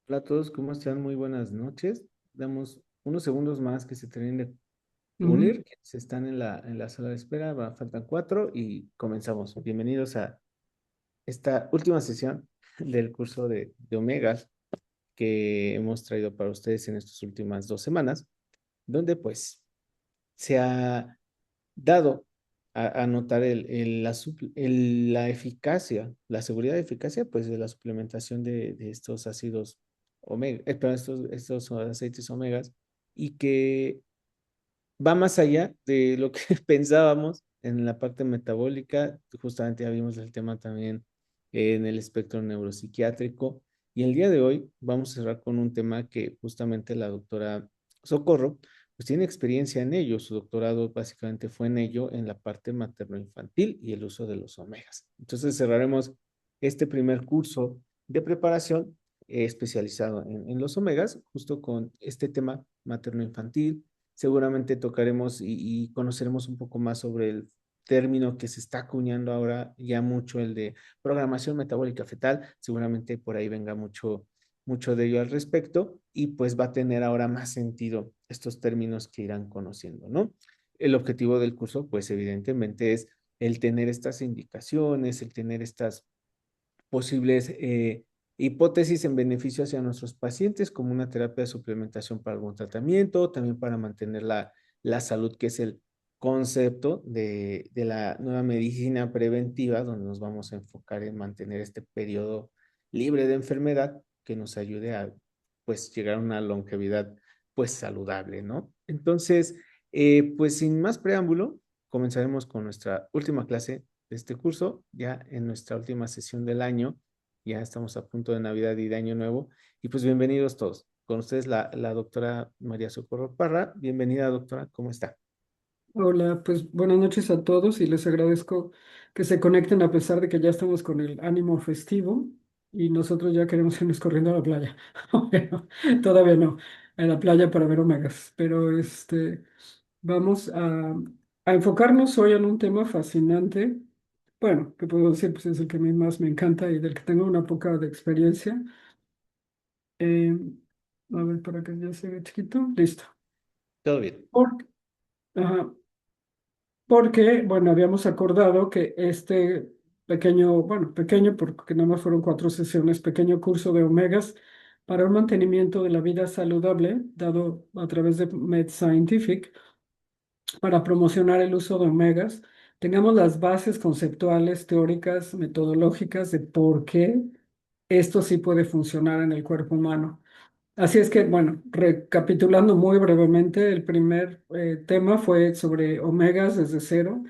Hola a todos, ¿cómo están? Muy buenas noches. Damos unos segundos más que se terminen de Ujú. unir, que se están en la sala de espera, faltan cuatro y comenzamos. Bienvenidos a esta última sesión del curso de Omegas que hemos traído para ustedes en estas últimas 2 semanas, donde pues se ha dado a notar la eficacia, la seguridad y eficacia pues de la suplementación de estos ácidos omega, perdón, estos aceites omegas y que va más allá de lo que pensábamos en la parte metabólica. Justamente ya vimos el tema también en el espectro neuropsiquiátrico. Y el día de hoy vamos a cerrar con un tema que justamente la doctora Socorro pues tiene experiencia en ello. Su doctorado básicamente fue en ello, en la parte materno-infantil y el uso de los omegas. Entonces cerraremos este primer curso de preparación especializado en los omegas, justo con este tema materno-infantil. Seguramente tocaremos y conoceremos un poco más sobre el término que se está acuñando ahora ya mucho, el de programación metabólica fetal. Seguramente por ahí venga mucho de ello al respecto y pues va a tener ahora más sentido estos términos que irán conociendo, ¿no? El objetivo del curso, pues evidentemente es el tener estas indicaciones, el tener estas posibles hipótesis en beneficio hacia nuestros pacientes, como una terapia de suplementación para algún tratamiento, también para mantener la salud, que es el concepto de la nueva medicina preventiva, donde nos vamos a enfocar en mantener este periodo libre de enfermedad que nos ayude a pues llegar a una longevidad pues saludable, ¿no? Entonces, pues sin más preámbulo, comenzaremos con nuestra última clase de este curso, ya en nuestra última sesión del año. Ya estamos a punto de Navidad y de Año Nuevo. Y pues bienvenidos todos. Con ustedes la doctora María Socorro Parra. Bienvenida, doctora. ¿Cómo está? Hola, pues buenas noches a todos y les agradezco que se conecten a pesar de que ya estamos con el ánimo festivo y nosotros ya queremos irnos corriendo a la playa. Bueno, todavía no, a la playa para ver omegas, pero vamos a enfocarnos hoy en un tema fascinante. Bueno, que puedo decir, pues es el que a mí más me encanta y del que tengo una poca de experiencia. Eh, a ver, para que ya se vea chiquito. Listo. Todo bien. Por- ajá. Porque, bueno, habíamos acordado que este pequeño, bueno, pequeño porque nada más fueron 4 sesiones, pequeño curso de omegas para un mantenimiento de la vida saludable, dado a través de Med Scientific, para promocionar el uso de omegas, tengamos las bases conceptuales, teóricas, metodológicas de por qué esto sí puede funcionar en el cuerpo humano. Así es que, bueno, recapitulando muy brevemente, el primer tema fue sobre omegas desde cero.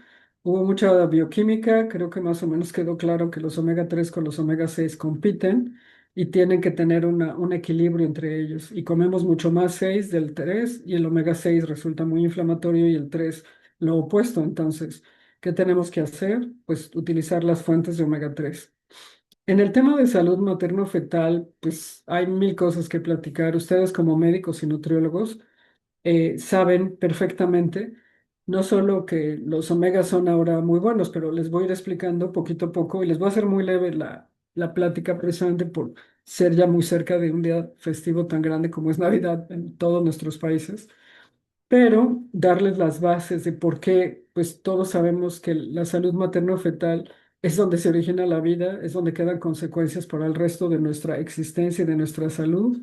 Hubo mucha bioquímica, creo que más o menos quedó claro que los omega 3 con los omega 6 compiten y tienen que tener un equilibrio entre ellos. Y comemos mucho más 6 del 3 y el omega 6 resulta muy inflamatorio y el 3 lo opuesto. Entonces, ¿qué tenemos que hacer? Pues utilizar las fuentes de omega 3. En el tema de salud materno-fetal, pues hay mil cosas que platicar. Ustedes como médicos y nutriólogos saben perfectamente, no solo que los omegas son ahora muy buenos, pero les voy a ir explicando poquito a poco y les voy a hacer muy leve la plática precisamente por ser ya muy cerca de un día festivo tan grande como es Navidad en todos nuestros países, pero darles las bases de por qué, pues todos sabemos que la salud materno-fetal es donde se origina la vida, es donde quedan consecuencias para el resto de nuestra existencia y de nuestra salud.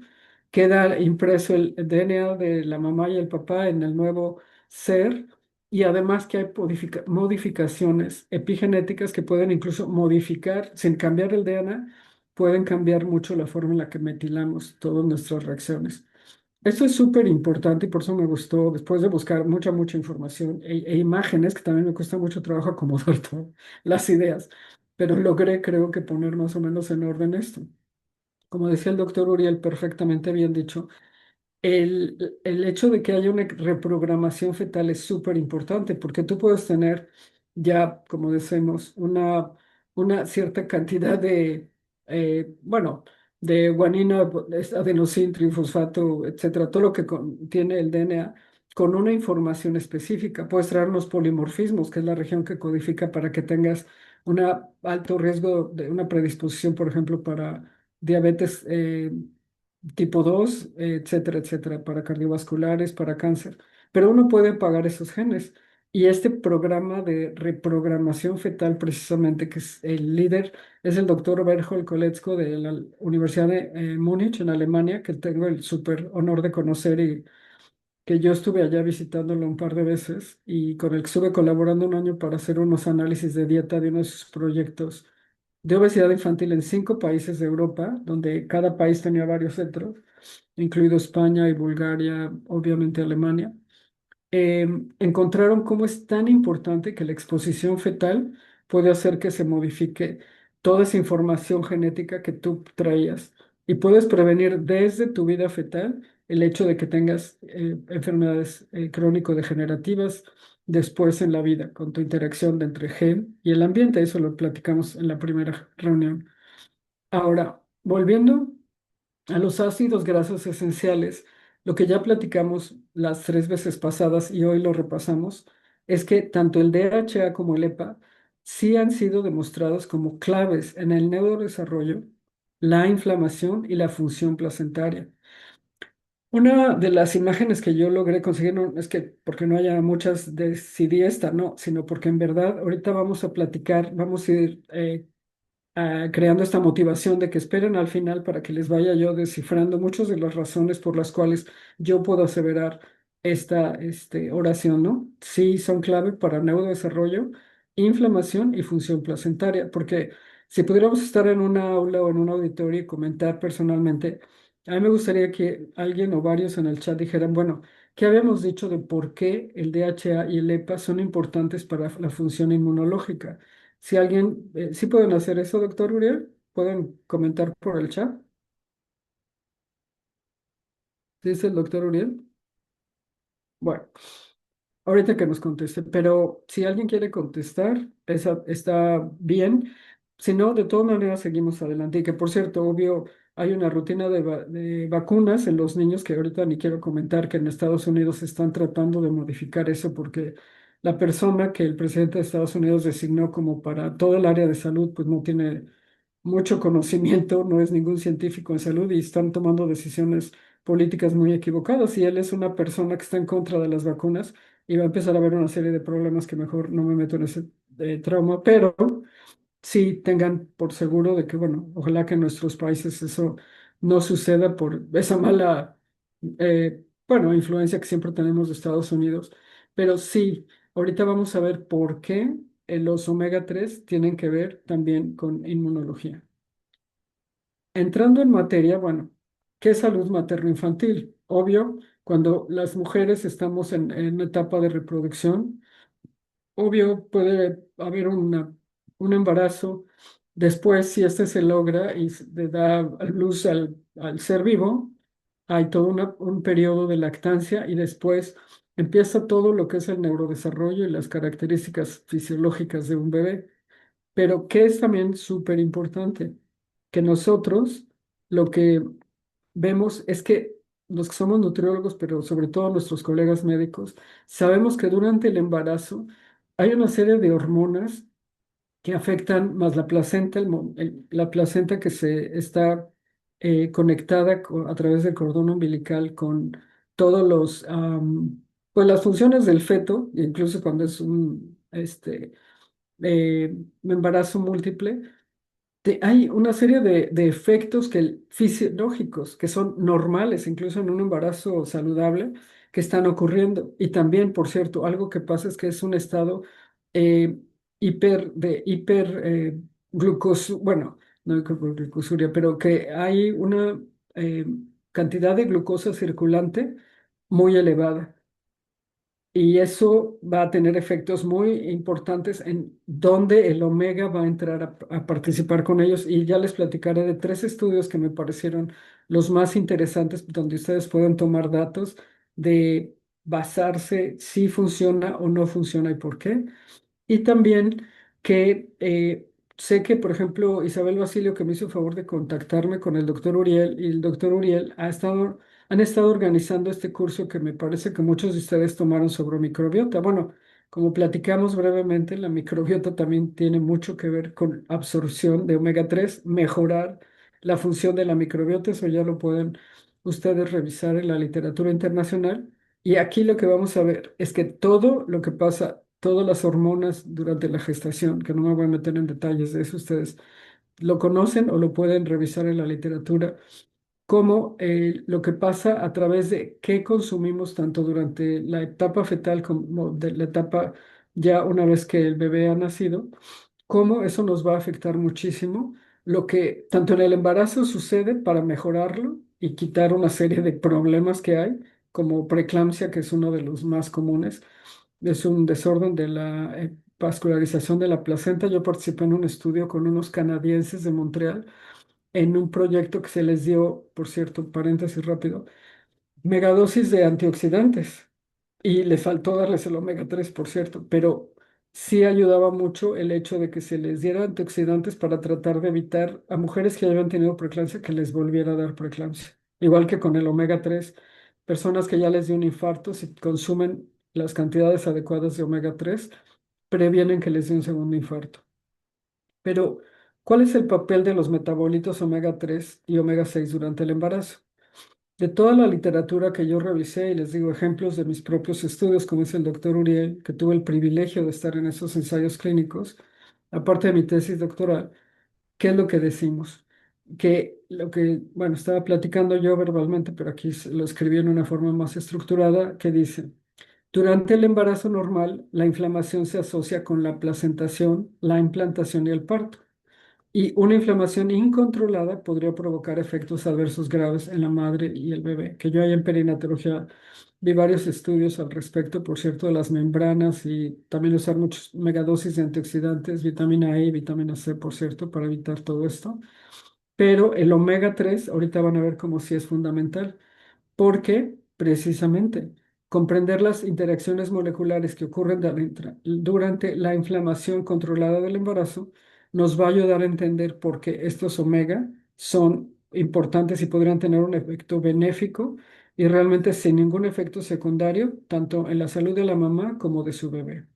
Queda impreso el DNA de la mamá y el papá en el nuevo ser y además que hay modificaciones epigenéticas que pueden incluso modificar, sin cambiar el DNA, pueden cambiar mucho la forma en la que metilamos todas nuestras reacciones. Esto es súper importante y por eso me gustó, después de buscar mucha información e imágenes, que también me cuesta mucho trabajo acomodar todas las ideas, pero logré, creo que poner más o menos en orden esto. Como decía el doctor Uriel, perfectamente bien dicho, el hecho de que haya una reprogramación fetal es súper importante porque tú puedes tener ya, como decimos, una cierta cantidad de, bueno, de guanina, adenosín, trifosfato, etcétera, todo lo que contiene el DNA con una información específica. Puedes traer unos polimorfismos, que es la región que codifica para que tengas un alto riesgo de una predisposición, por ejemplo, para diabetes tipo 2, etcétera, etcétera, para cardiovasculares, para cáncer. Pero uno puede pagar esos genes. Y este programa de reprogramación fetal, precisamente, que es el líder, es el doctor Berthold Koletzko de la Universidad de Múnich, en Alemania, que tengo el súper honor de conocer y que yo estuve allá visitándolo un par de veces y con el que estuve colaborando un año para hacer unos análisis de dieta de uno de sus proyectos de obesidad infantil en 5 países de Europa, donde cada país tenía varios centros, incluido España y Bulgaria, obviamente Alemania. Encontraron cómo es tan importante que la exposición fetal puede hacer que se modifique toda esa información genética que tú traías y puedes prevenir desde tu vida fetal el hecho de que tengas enfermedades crónico-degenerativas después en la vida con tu interacción de entre gen y el ambiente. Eso lo platicamos en la primera reunión. Ahora, volviendo a los ácidos grasos esenciales, lo que ya platicamos las 3 veces pasadas y hoy lo repasamos, es que tanto el DHA como el EPA sí han sido demostrados como claves en el neurodesarrollo, la inflamación y la función placentaria. Una de las imágenes que yo logré conseguir, no es que porque no haya muchas, decidí esta, no, sino porque en verdad ahorita vamos a platicar, vamos a ir creando esta motivación de que esperen al final para que les vaya yo descifrando muchas de las razones por las cuales yo puedo aseverar esta oración, ¿no? Sí, son clave para neurodesarrollo, inflamación y función placentaria, porque si pudiéramos estar en una aula o en un auditorio y comentar personalmente, a mí me gustaría que alguien o varios en el chat dijeran, bueno, ¿qué habíamos dicho de por qué el DHA y el EPA son importantes para la función inmunológica? Si alguien, ¿sí pueden hacer eso, doctor Uriel? ¿Pueden comentar por el chat? Dice el doctor Uriel. Bueno, ahorita que nos conteste, pero si alguien quiere contestar, esa está bien. Si no, de todas maneras seguimos adelante. Y que por cierto, obvio, hay una rutina de vacunas en los niños que ahorita ni quiero comentar que en Estados Unidos están tratando de modificar eso porque la persona que el presidente de Estados Unidos designó como para todo el área de salud, pues no tiene mucho conocimiento, no es ningún científico en salud y están tomando decisiones políticas muy equivocadas. Y él es una persona que está en contra de las vacunas y va a empezar a haber una serie de problemas que mejor no me meto en ese trauma, pero sí tengan por seguro de que, bueno, ojalá que en nuestros países eso no suceda por esa mala, bueno, influencia que siempre tenemos de Estados Unidos. Pero sí, ahorita vamos a ver por qué los omega 3 tienen que ver también con inmunología. Entrando en materia, bueno, ¿qué es salud materno-infantil? Obvio, cuando las mujeres estamos en etapa de reproducción, obvio puede haber un embarazo. Después, si este se logra y le da a luz al ser vivo, hay todo un periodo de lactancia y después empieza todo lo que es el neurodesarrollo y las características fisiológicas de un bebé. Pero que es también súper importante, que nosotros lo que vemos es que los que somos nutriólogos, pero sobre todo nuestros colegas médicos, sabemos que durante el embarazo hay una serie de hormonas que afectan más la placenta, la placenta que se está conectada a través del cordón umbilical con todos pues las funciones del feto, incluso cuando es un embarazo múltiple hay una serie de efectos fisiológicos que son normales, incluso en un embarazo saludable, que están ocurriendo. Y también, por cierto, algo que pasa es que es un estado eh, bueno, no hiperglucosuria, pero que hay una eh, cantidad de glucosa circulante muy elevada. Y eso va a tener efectos muy importantes en dónde el omega va a entrar a participar con ellos. Y ya les platicaré de 3 estudios que me parecieron los más interesantes, donde ustedes pueden tomar datos de basarse si funciona o no funciona y por qué. Y también que sé que, por ejemplo, Isabel Basilio, que me hizo el favor de contactarme con el doctor Uriel, y el doctor Uriel han estado organizando este curso que me parece que muchos de ustedes tomaron sobre microbiota. Bueno, como platicamos brevemente, la microbiota también tiene mucho que ver con absorción de omega 3 mejorar la función de la microbiota, eso ya lo pueden ustedes revisar en la literatura internacional. Y aquí lo que vamos a ver es que todo lo que pasa, todas las hormonas durante la gestación, que no me voy a meter en detalles de eso, ustedes lo conocen o lo pueden revisar en la literatura, como lo que pasa a través de qué consumimos tanto durante la etapa fetal como de la etapa ya una vez que el bebé ha nacido, cómo eso nos va a afectar muchísimo, lo que tanto en el embarazo sucede para mejorarlo y quitar una serie de problemas que hay, como preeclampsia, que es uno de los más comunes, es un desorden de la vascularización de la placenta. Yo participé en un estudio con unos canadienses de Montreal en un proyecto que se les dio, por cierto, paréntesis rápido, megadosis de antioxidantes y le faltó darles el omega 3 por cierto, pero sí ayudaba mucho el hecho de que se les diera antioxidantes para tratar de evitar a mujeres que ya habían tenido preeclampsia que les volviera a dar preeclampsia. Igual que con el omega 3, personas que ya les dio un infarto, si consumen las cantidades adecuadas de omega 3 previenen que les dé un segundo infarto. Pero, ¿cuál es el papel de los metabolitos omega 3 y omega 6 durante el embarazo? De toda la literatura que yo revisé, y les digo ejemplos de mis propios estudios, como es el doctor Uriel, que tuve el privilegio de estar en esos ensayos clínicos, aparte de mi tesis doctoral, ¿qué es lo que decimos? Que lo que, bueno, estaba platicando yo verbalmente, pero aquí lo escribí en una forma más estructurada, que dice, durante el embarazo normal, la inflamación se asocia con la placentación, la implantación y el parto. Y una inflamación incontrolada podría provocar efectos adversos graves en la madre y el bebé, que yo ahí en perinatología vi varios estudios al respecto, por cierto, de las membranas y también usar muchos megadosis de antioxidantes, vitamina E y vitamina C, por cierto, para evitar todo esto. Pero el omega 3 ahorita van a ver cómo sí es fundamental. Porque precisamente comprender las interacciones moleculares que ocurren durante la inflamación controlada del embarazo nos va a ayudar a entender por qué estos omega son importantes y podrían tener un efecto benéfico y realmente sin ningún efecto secundario, tanto en la salud de la mamá como de su bebé.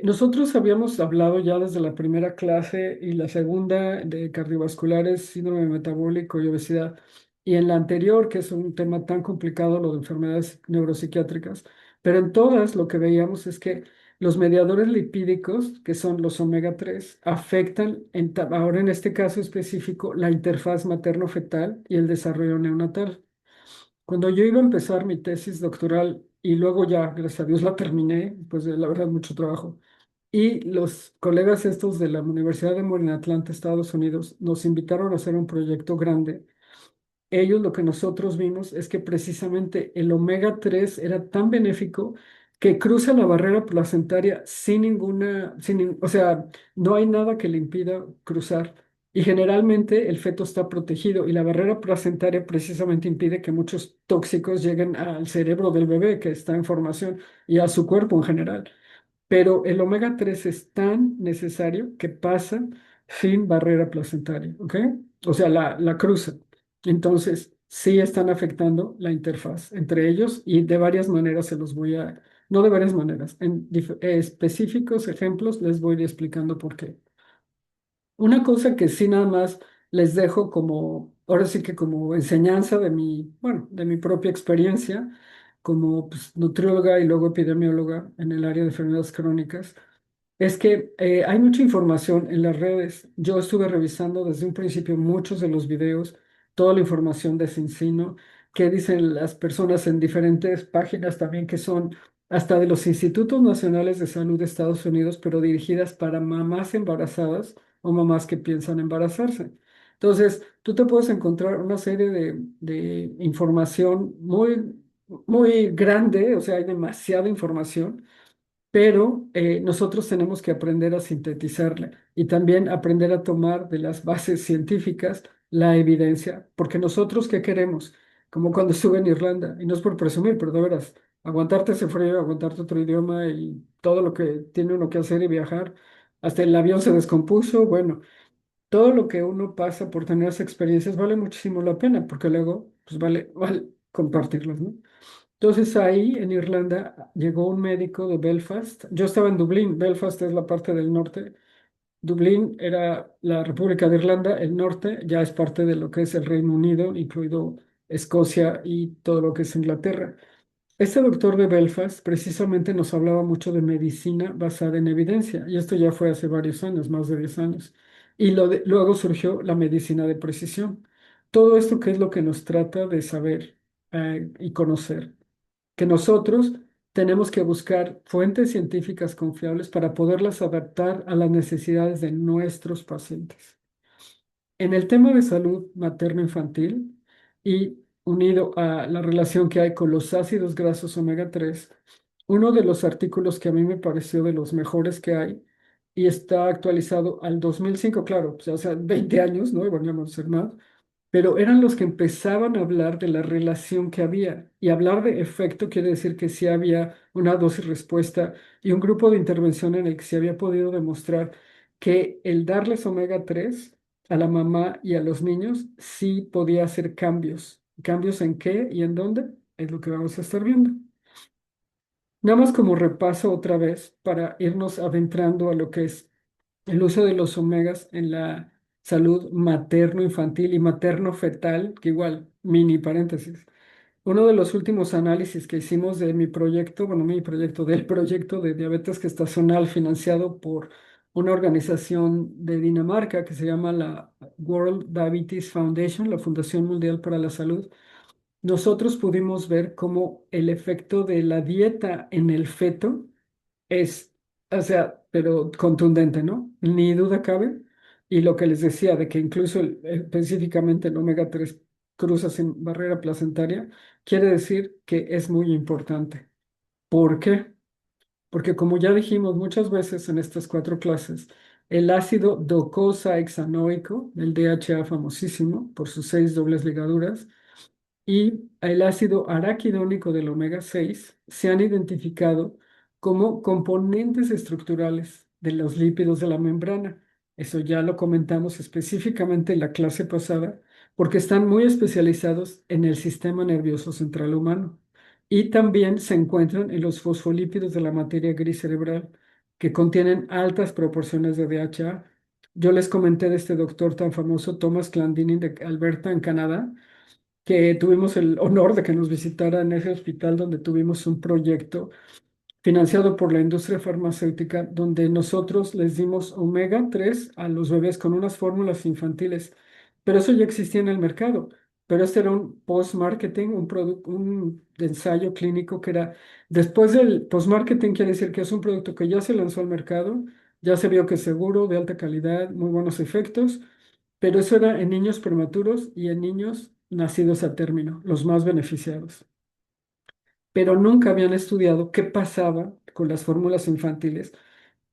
Nosotros habíamos hablado ya desde la primera clase y la segunda de cardiovasculares, síndrome metabólico y obesidad, y en la anterior, que es un tema tan complicado, lo de enfermedades neuropsiquiátricas, pero en todas lo que veíamos es que los mediadores lipídicos, que son los omega 3 afectan, ahora en este caso específico, la interfaz materno-fetal y el desarrollo neonatal. Cuando yo iba a empezar mi tesis doctoral y luego ya, gracias a Dios, la terminé, pues de la verdad mucho trabajo. Y los colegas estos de la Universidad de Morelia, Atlanta, Estados Unidos, nos invitaron a hacer un proyecto grande. Ellos lo que nosotros vimos es que precisamente el omega 3 era tan benéfico que cruza la barrera placentaria sin ninguna, o sea, no hay nada que le impida cruzar. Y generalmente el feto está protegido y la barrera placentaria precisamente impide que muchos tóxicos lleguen al cerebro del bebé que está en formación y a su cuerpo en general. Pero el omega 3 es tan necesario que pasa sin barrera placentaria, ¿ok? O sea, la cruza. Entonces, sí están afectando la interfaz entre ellos y de varias maneras se los voy a, no de varias maneras, en específicos ejemplos les voy a ir explicando por qué. Una cosa que sí nada más les dejo como, ahora sí que como enseñanza de mi, bueno, de mi propia experiencia como pues, nutrióloga y luego epidemióloga en el área de enfermedades crónicas, es que hay mucha información en las redes. Yo estuve revisando desde un principio muchos de los videos, toda la información de Cincino, que dicen las personas en diferentes páginas también que son hasta de los Institutos Nacionales de Salud de Estados Unidos, pero dirigidas para mamás embarazadas o mamás que piensan embarazarse. Entonces, tú te puedes encontrar una serie de información muy, muy grande, o sea, hay demasiada información pero nosotros tenemos que aprender a sintetizarla y también aprender a tomar de las bases científicas la evidencia, porque nosotros, ¿qué queremos? Como cuando estuve en Irlanda, y no es por presumir, pero de veras, aguantarte ese frío, aguantarte otro idioma y todo lo que tiene uno que hacer y viajar, hasta el avión se descompuso, bueno, todo lo que uno pasa por tener esas experiencias vale muchísimo la pena, porque luego, pues vale compartirlas, ¿no? Entonces ahí en Irlanda llegó un médico de Belfast. Yo estaba en Dublín, Belfast es la parte del norte, Dublín era la República de Irlanda, el norte ya es parte de lo que es el Reino Unido, incluido Escocia y todo lo que es Inglaterra. Este doctor de Belfast precisamente nos hablaba mucho de medicina basada en evidencia, y esto ya fue hace varios años, más de 10 años. Y luego surgió la medicina de precisión. Todo esto que es lo que nos trata de saber y conocer, que nosotros tenemos que buscar fuentes científicas confiables para poderlas adaptar a las necesidades de nuestros pacientes. En el tema de salud materno-infantil y unido a la relación que hay con los ácidos grasos omega 3, uno de los artículos que a mí me pareció de los mejores que hay y está actualizado al 2005, claro, pues, o sea, 20 años, ¿no? Y bueno, a ser más, pero eran los que empezaban a hablar de la relación que había. Y hablar de efecto quiere decir que sí había una dosis-respuesta y un grupo de intervención en el que se había podido demostrar que el darles omega 3 a la mamá y a los niños sí podía hacer cambios. ¿Cambios en qué y en dónde? Es lo que vamos a estar viendo. Nada más como repaso otra vez para irnos adentrando a lo que es el uso de los omegas en la salud materno-infantil y materno-fetal, que igual, mini paréntesis. Uno de los últimos análisis que hicimos de mi proyecto, bueno, mi proyecto, del proyecto de diabetes gestacional financiado por una organización de Dinamarca que se llama la World Diabetes Foundation, la Fundación Mundial para la Salud, nosotros pudimos ver cómo el efecto de la dieta en el feto es, o sea, pero contundente, ¿no? Ni duda cabe. Y lo que les decía de que incluso específicamente el omega 3 cruza sin barrera placentaria, quiere decir que es muy importante. ¿Por qué? Porque como ya dijimos muchas veces en estas 4 clases, el ácido docosahexanoico, el DHA famosísimo por sus 6 dobles ligaduras, y el ácido araquidónico del omega 6 se han identificado como componentes estructurales de los lípidos de la membrana. Eso ya lo comentamos específicamente en la clase pasada, porque están muy especializados en el sistema nervioso central humano. Y también se encuentran en los fosfolípidos de la materia gris cerebral, que contienen altas proporciones de DHA. Yo les comenté de este doctor tan famoso, Thomas Clandini de Alberta, en Canadá, que tuvimos el honor de que nos visitara en ese hospital donde tuvimos un proyecto financiado por la industria farmacéutica, donde nosotros les dimos omega 3 a los bebés con unas fórmulas infantiles, pero eso ya existía en el mercado. Pero este era un post-marketing, un ensayo clínico que era, después del post-marketing quiere decir que es un producto que ya se lanzó al mercado, ya se vio que es seguro, de alta calidad, muy buenos efectos, pero eso era en niños prematuros y en niños nacidos a término, los más beneficiados. Pero nunca habían estudiado qué pasaba con las fórmulas infantiles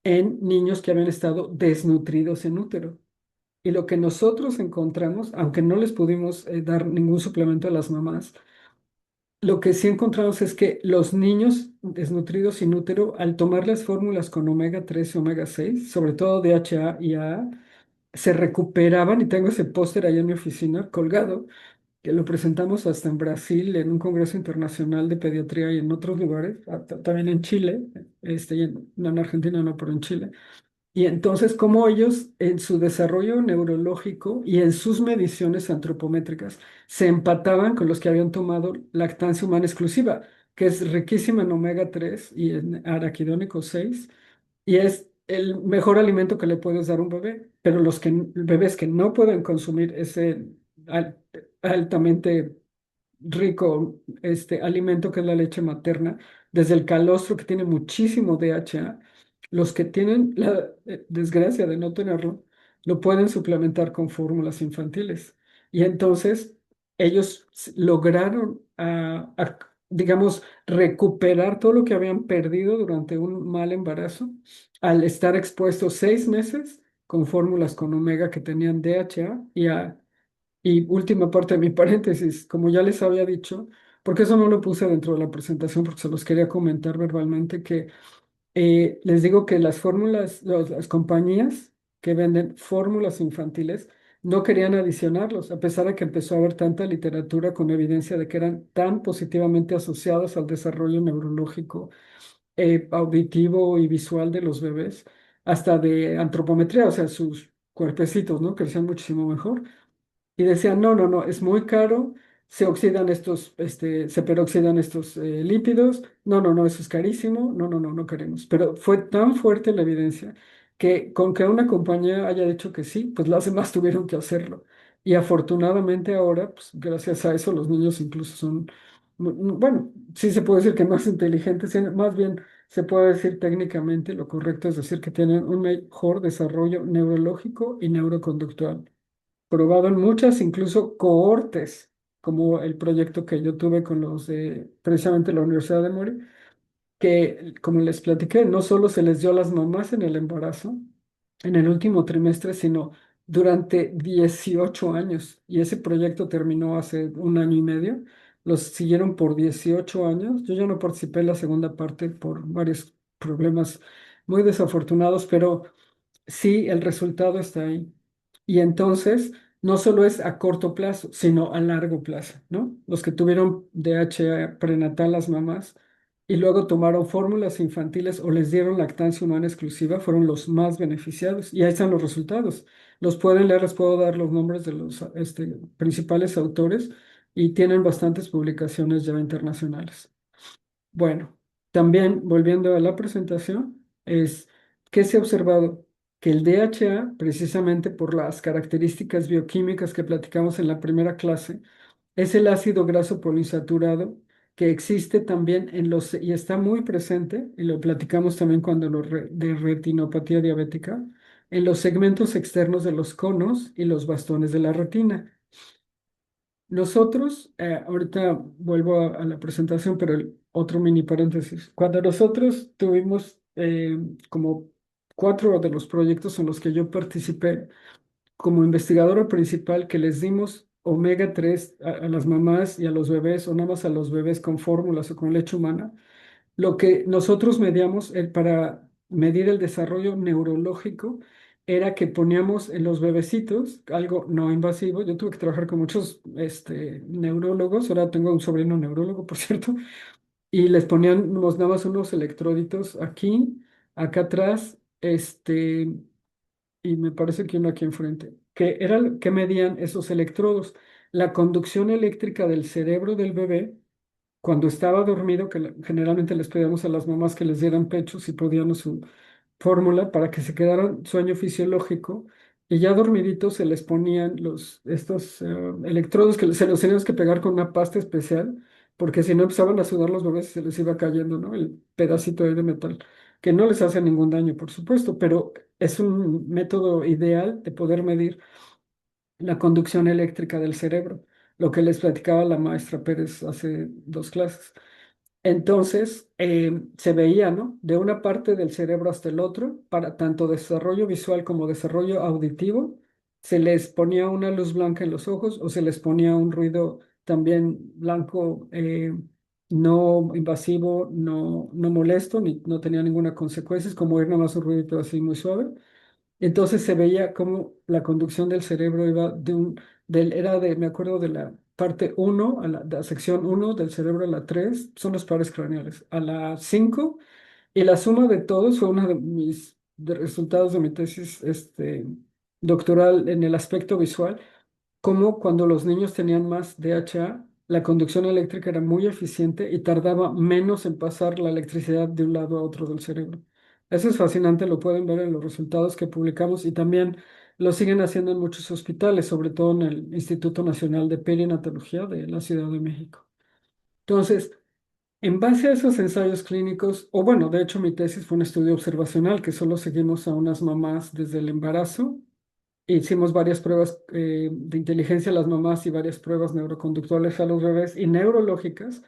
en niños que habían estado desnutridos en útero. Y lo que nosotros encontramos, aunque no les pudimos dar ningún suplemento a las mamás, lo que sí encontramos es que los niños desnutridos in útero, al tomar las fórmulas con omega 3 y omega 6, sobre todo DHA y AA, se recuperaban, y tengo ese póster ahí en mi oficina colgado, que lo presentamos hasta en Brasil, en un congreso internacional de pediatría y en otros lugares, también en Chile, no en Argentina, no, pero en Chile. Y entonces, cómo ellos en su desarrollo neurológico y en sus mediciones antropométricas se empataban con los que habían tomado lactancia humana exclusiva, que es riquísima en omega 3 y en araquidónico 6, y es el mejor alimento que le puedes dar a un bebé. Pero bebés que no pueden consumir ese al- altamente rico alimento que es la leche materna, desde el calostro que tiene muchísimo DHA, los que tienen la desgracia de no tenerlo, lo pueden suplementar con fórmulas infantiles. Y entonces ellos lograron, digamos, recuperar todo lo que habían perdido durante un mal embarazo al estar expuestos 6 meses con fórmulas con omega que tenían DHA y última parte de mi paréntesis, como ya les había dicho, porque eso no lo puse dentro de la presentación, porque se los quería comentar verbalmente, que les digo que las fórmulas, las compañías que venden fórmulas infantiles no querían adicionarlos, a pesar de que empezó a haber tanta literatura con evidencia de que eran tan positivamente asociados al desarrollo neurológico, auditivo y visual de los bebés. hasta de antropometría, o sea, sus cuerpecitos, ¿no? Crecían muchísimo mejor. Y decían, no, no, no, es muy caro, se oxidan estos, se peroxidan estos lípidos, no, no, no, eso es carísimo, no, no, no, no queremos. Pero fue tan fuerte la evidencia que con que una compañía haya dicho que sí, pues las demás tuvieron que hacerlo. Y afortunadamente ahora, pues gracias a eso, los niños incluso son, bueno, sí se puede decir que más inteligentes, más bien se puede decir técnicamente, lo correcto es decir que tienen un mejor desarrollo neurológico y neuroconductual probado en muchas, incluso cohortes, como el proyecto que yo tuve con los de precisamente la Universidad de Mori, que como les platiqué, no solo se les dio a las mamás en el embarazo, en el último trimestre, sino durante 18 años. Y ese proyecto terminó hace un año y medio. Los siguieron por 18 años. Yo ya no participé en la segunda parte por varios problemas muy desafortunados, pero sí, el resultado está ahí. Y entonces, no solo es a corto plazo, sino a largo plazo, ¿no? Los que tuvieron DHA prenatal las mamás y luego tomaron fórmulas infantiles o les dieron lactancia humana exclusiva fueron los más beneficiados. Y ahí están los resultados. Los pueden leer, les puedo dar los nombres de los principales autores y tienen bastantes publicaciones ya internacionales. Bueno, también volviendo a la presentación, es que se ha observado que el DHA, precisamente por las características bioquímicas que platicamos en la primera clase, es el ácido graso poliinsaturado que existe también en los, y está muy presente, y lo platicamos también cuando de retinopatía diabética, en los segmentos externos de los conos y los bastones de la retina. Nosotros, ahorita vuelvo a la presentación, pero otro mini paréntesis. Cuando nosotros tuvimos como cuatro de los proyectos en los que yo participé como investigadora principal, que les dimos omega 3 a las mamás y a los bebés, o nada más a los bebés con fórmulas o con leche humana, lo que nosotros medíamos para medir el desarrollo neurológico era que poníamos en los bebecitos algo no invasivo. Yo tuve que trabajar con muchos neurólogos, ahora tengo un sobrino neurólogo, por cierto, y les poníamos nada más unos electroditos aquí, acá atrás, y me parece que uno aquí enfrente, que era que medían esos electrodos, la conducción eléctrica del cerebro del bebé cuando estaba dormido, que generalmente les pedíamos a las mamás que les dieran pecho si podían su fórmula para que se quedaran sueño fisiológico y ya dormiditos se les ponían estos electrodos que se los teníamos que pegar con una pasta especial porque si no empezaban a sudar los bebés y se les iba cayendo, ¿no? El pedacito ahí de metal, que no les hace ningún daño, por supuesto, pero es un método ideal de poder medir la conducción eléctrica del cerebro, lo que les platicaba la maestra Pérez hace dos clases. Entonces, se veía, ¿no? De una parte del cerebro hasta el otro, para tanto desarrollo visual como desarrollo auditivo, se les ponía una luz blanca en los ojos o se les ponía un ruido también blanco, no invasivo, no molesto, ni no tenía ninguna consecuencia, es como ir nada más un ruidito así muy suave. Entonces se veía cómo la conducción del cerebro iba era me acuerdo de la parte uno a la sección uno del cerebro a la 3 son los pares craneales, a la 5 y la suma de todos fue uno de mis resultados de mi tesis doctoral en el aspecto visual como cuando los niños tenían más DHA, la conducción eléctrica era muy eficiente y tardaba menos en pasar la electricidad de un lado a otro del cerebro. Eso es fascinante, lo pueden ver en los resultados que publicamos y también lo siguen haciendo en muchos hospitales, sobre todo en el Instituto Nacional de Perinatología de la Ciudad de México. Entonces, en base a esos ensayos clínicos, o bueno, de hecho mi tesis fue un estudio observacional que solo seguimos a unas mamás desde el embarazo. Hicimos varias pruebas de inteligencia a las mamás y varias pruebas neuroconductuales a los bebés y neurológicas.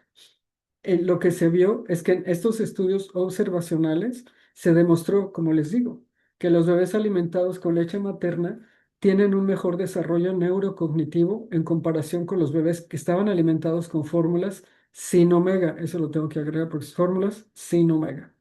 Lo que se vio es que en estos estudios observacionales se demostró, como les digo, que los bebés alimentados con leche materna tienen un mejor desarrollo neurocognitivo en comparación con los bebés que estaban alimentados con fórmulas sin omega. Eso lo tengo que agregar porque son fórmulas sin omega.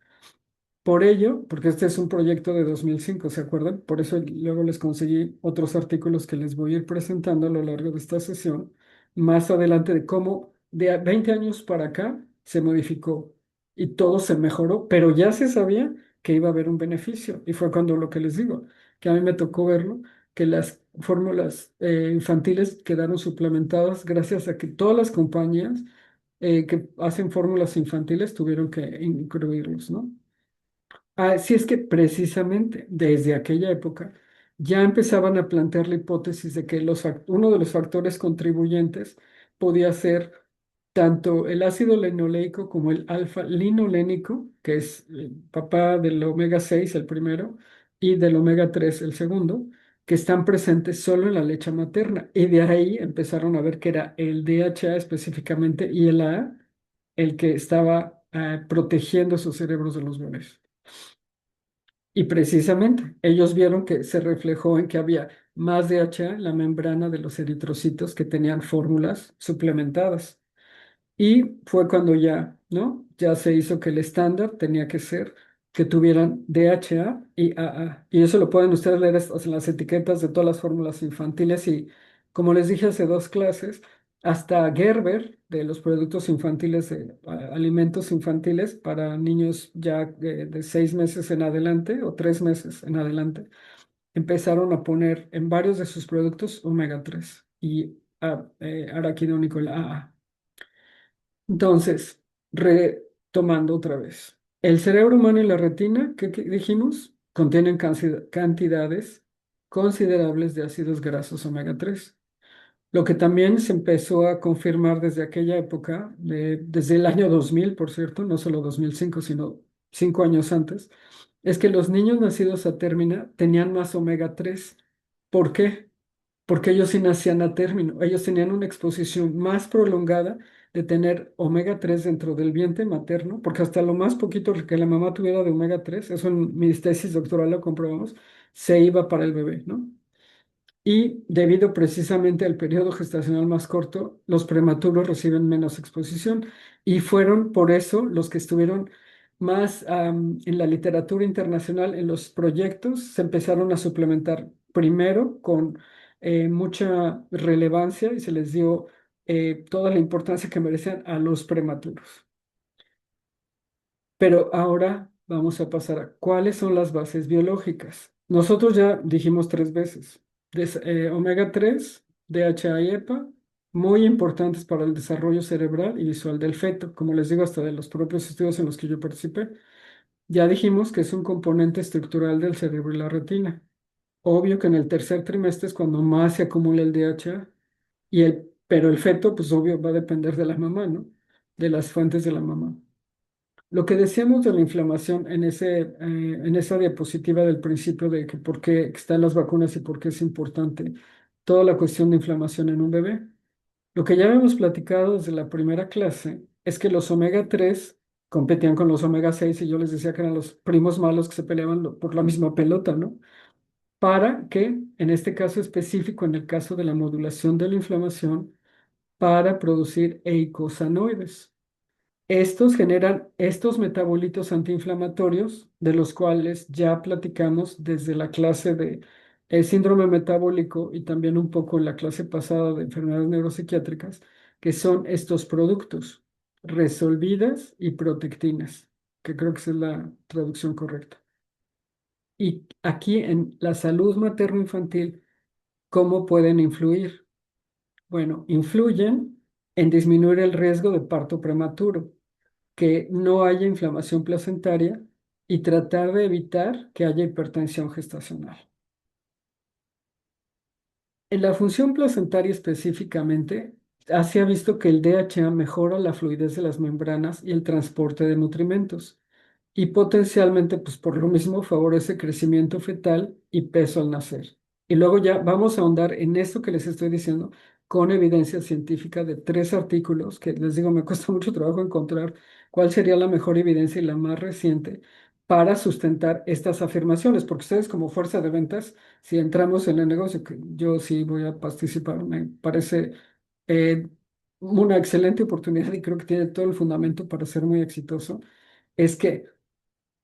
Por ello, porque este es un proyecto de 2005, ¿se acuerdan? Por eso luego les conseguí otros artículos que les voy a ir presentando a lo largo de esta sesión, más adelante de cómo de 20 años para acá se modificó y todo se mejoró, pero ya se sabía que iba a haber un beneficio. Y fue cuando lo que les digo, que a mí me tocó verlo, que las fórmulas infantiles quedaron suplementadas gracias a que todas las compañías que hacen fórmulas infantiles tuvieron que incluirlos, ¿no? Así es que precisamente desde aquella época ya empezaban a plantear la hipótesis de que uno de los factores contribuyentes podía ser tanto el ácido linoleico como el alfa-linolénico, que es el papá del omega 6 el primero, y del omega 3 el segundo, que están presentes solo en la leche materna. Y de ahí empezaron a ver que era el DHA específicamente y el A el que estaba protegiendo sus cerebros de los bebés. Y precisamente ellos vieron que se reflejó en que había más DHA en la membrana de los eritrocitos que tenían fórmulas suplementadas. Y fue cuando ya, ¿no? Ya se hizo que el estándar tenía que ser que tuvieran DHA y AA. Y eso lo pueden ustedes leer en las etiquetas de todas las fórmulas infantiles. Y como les dije hace dos clases, hasta Gerber de los productos infantiles, de alimentos infantiles para niños ya de 6 meses en adelante o 3 meses en adelante, empezaron a poner en varios de sus productos omega 3 y araquidónico, el AA. Entonces, retomando otra vez, el cerebro humano y la retina, ¿qué dijimos? Contienen cantidades considerables de ácidos grasos omega 3. Lo que también se empezó a confirmar desde aquella época, desde el año 2000, por cierto, no solo 2005, sino 5 años antes, es que los niños nacidos a término tenían más omega 3. ¿Por qué? Porque ellos sí nacían a término, ellos tenían una exposición más prolongada de tener omega 3 dentro del vientre materno, porque hasta lo más poquito que la mamá tuviera de omega 3, eso en mi tesis doctoral lo comprobamos, se iba para el bebé, ¿no? Y debido precisamente al periodo gestacional más corto, los prematuros reciben menos exposición y fueron por eso los que estuvieron más en la literatura internacional, en los proyectos, se empezaron a suplementar primero con mucha relevancia y se les dio toda la importancia que merecían a los prematuros. Pero ahora vamos a pasar a cuáles son las bases biológicas. Nosotros ya dijimos 3 veces, omega 3, DHA y EPA, muy importantes para el desarrollo cerebral y visual del feto, como les digo, hasta de los propios estudios en los que yo participé. Ya dijimos que es un componente estructural del cerebro y la retina. Obvio que en el tercer trimestre es cuando más se acumula el DHA, pero el feto, pues obvio, va a depender de la mamá, ¿no? De las fuentes de la mamá. Lo que decíamos de la inflamación en esa diapositiva del principio de que por qué están las vacunas y por qué es importante toda la cuestión de inflamación en un bebé. Lo que ya habíamos platicado desde la primera clase es que los omega 3 competían con los omega 6 y yo les decía que eran los primos malos que se peleaban por la misma pelota, ¿no? Para que, en este caso específico, en el caso de la modulación de la inflamación, para producir eicosanoides. Estos generan estos metabolitos antiinflamatorios, de los cuales ya platicamos desde la clase de síndrome metabólico y también un poco en la clase pasada de enfermedades neuropsiquiátricas, que son estos productos, resolvidas y protectinas, que creo que esa es la traducción correcta. Y aquí en la salud materno-infantil, ¿cómo pueden influir? Bueno, influyen en disminuir el riesgo de parto prematuro, que no haya inflamación placentaria y tratar de evitar que haya hipertensión gestacional. En la función placentaria específicamente, se ha visto que el DHA mejora la fluidez de las membranas y el transporte de nutrimentos y potencialmente, pues por lo mismo, favorece crecimiento fetal y peso al nacer. Y luego ya vamos a ahondar en esto que les estoy diciendo con evidencia científica de 3 artículos que les digo, me cuesta mucho trabajo encontrar cuál sería la mejor evidencia y la más reciente para sustentar estas afirmaciones, porque ustedes como fuerza de ventas, si entramos en el negocio, que yo sí voy a participar, me parece eh, una excelente oportunidad y creo que tiene todo el fundamento para ser muy exitoso, es que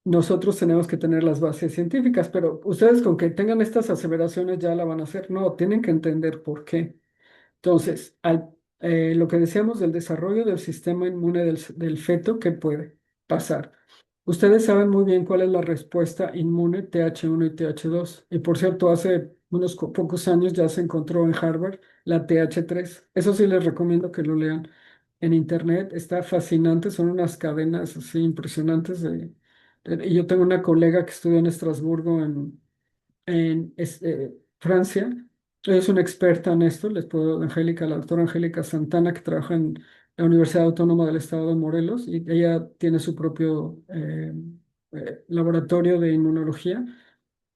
nosotros tenemos que tener las bases científicas, pero ustedes con que tengan estas aseveraciones ya la van a hacer. No, tienen que entender por qué. Entonces, lo que decíamos del desarrollo del sistema inmune del feto, ¿qué puede pasar? Ustedes saben muy bien cuál es la respuesta inmune TH1 y TH2. Y por cierto, hace unos pocos años ya se encontró en Harvard la TH3. Eso sí les recomiendo que lo lean en internet. Está fascinante, son unas cadenas así impresionantes y yo tengo una colega que estudia en Estrasburgo, en Francia. Ella es una experta en esto, les puedo, Angélica, la doctora Angélica Santana, que trabaja en la Universidad Autónoma del Estado de Morelos, y ella tiene su propio laboratorio de inmunología,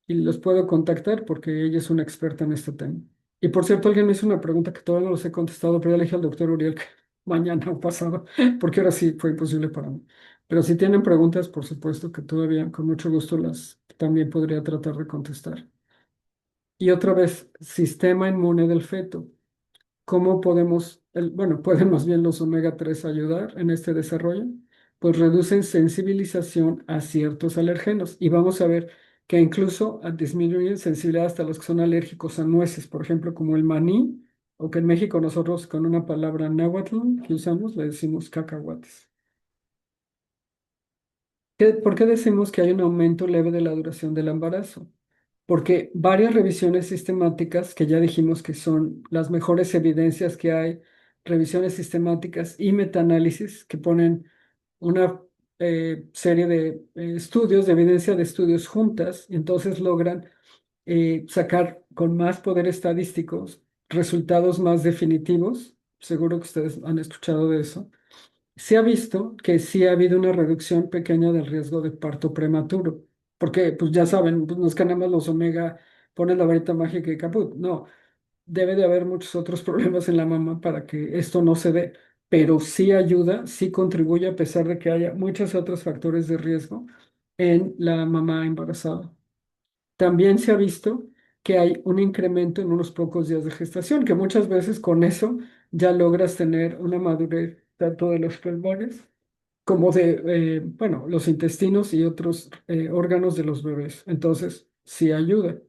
y los puedo contactar porque ella es una experta en este tema. Y por cierto, alguien me hizo una pregunta que todavía no los he contestado, pero ya le dije al doctor Uriel que mañana o pasado, porque ahora sí fue imposible para mí. Pero si tienen preguntas, por supuesto que todavía con mucho gusto las también podría tratar de contestar. Y otra vez, sistema inmune del feto. ¿Cómo podemos, bueno, pueden más bien los omega 3 ayudar en este desarrollo? Pues reducen sensibilización a ciertos alergenos. Y vamos a ver que incluso disminuyen sensibilidad hasta los que son alérgicos a nueces, por ejemplo, como el maní, o que en México nosotros con una palabra náhuatl que usamos le decimos cacahuates. ¿Por qué decimos que hay un aumento leve de la duración del embarazo? Porque varias revisiones sistemáticas, que ya dijimos que son las mejores evidencias que hay, revisiones sistemáticas y metaanálisis que ponen una serie de estudios, de evidencia de estudios juntas, y entonces logran sacar con más poder estadísticos resultados más definitivos. Seguro que ustedes han escuchado de eso. Se ha visto que sí ha habido una reducción pequeña del riesgo de parto prematuro, porque pues ya saben, pues, no es que nada más los omega ponen la varita mágica y caput, no, debe de haber muchos otros problemas en la mamá para que esto no se dé, pero sí ayuda, sí contribuye a pesar de que haya muchos otros factores de riesgo en la mamá embarazada. También se ha visto que hay un incremento en unos pocos días de gestación, que muchas veces con eso ya logras tener una madurez tanto de los pulmones como de, bueno, los intestinos y otros órganos de los bebés. Entonces, sí ayuda.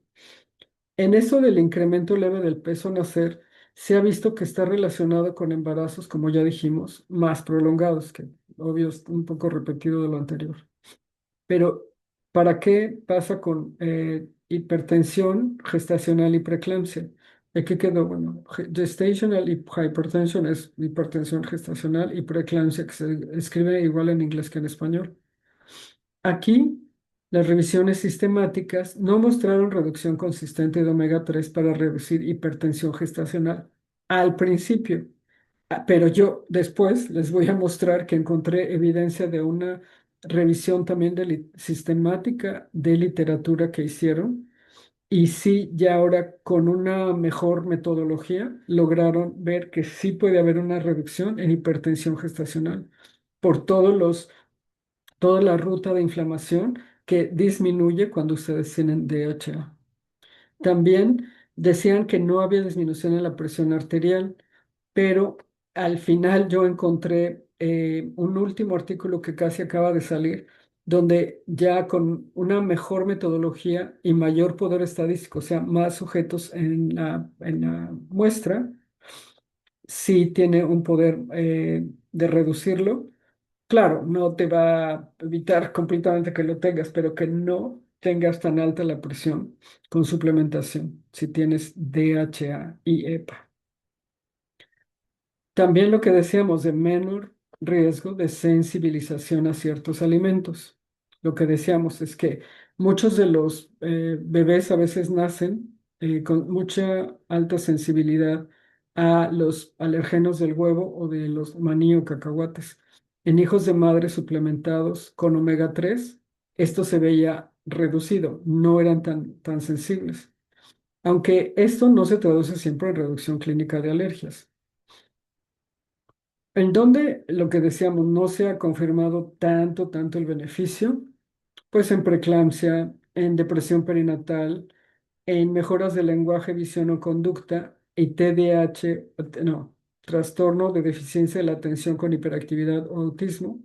En eso del incremento leve del peso al nacer, se ha visto que está relacionado con embarazos, como ya dijimos, más prolongados, que obvio es un poco repetido de lo anterior. Pero, ¿para qué pasa con hipertensión gestacional y preeclampsia? Aquí quedó, bueno, gestational hypertension es hipertensión gestacional y preeclampsia, que se escribe igual en inglés que en español. Aquí, las revisiones sistemáticas no mostraron reducción consistente de omega 3 para reducir hipertensión gestacional al principio. Pero yo después les voy a mostrar que encontré evidencia de una revisión también sistemática de literatura que hicieron. Y sí, ya ahora con una mejor metodología lograron ver que sí puede haber una reducción en hipertensión gestacional por toda la ruta de inflamación que disminuye cuando ustedes tienen DHA. También decían que no había disminución en la presión arterial, pero al final yo encontré un último artículo que casi acaba de salir, donde ya con una mejor metodología y mayor poder estadístico, o sea, más sujetos en la muestra, sí tiene un poder de reducirlo. Claro, no te va a evitar completamente que lo tengas, pero que no tengas tan alta la presión con suplementación si tienes DHA y EPA. También lo que decíamos de menor riesgo de sensibilización a ciertos alimentos. Lo que decíamos es que muchos de los bebés a veces nacen con mucha alta sensibilidad a los alergenos del huevo o de los maní o cacahuates. En hijos de madres suplementados con omega 3, esto se veía reducido, no eran tan sensibles. Aunque esto no se traduce siempre en reducción clínica de alergias. En donde lo que decíamos no se ha confirmado tanto el beneficio, pues en preeclampsia, en depresión perinatal, en mejoras del lenguaje, visión o conducta y TDAH, no, trastorno de deficiencia de la atención con hiperactividad o autismo,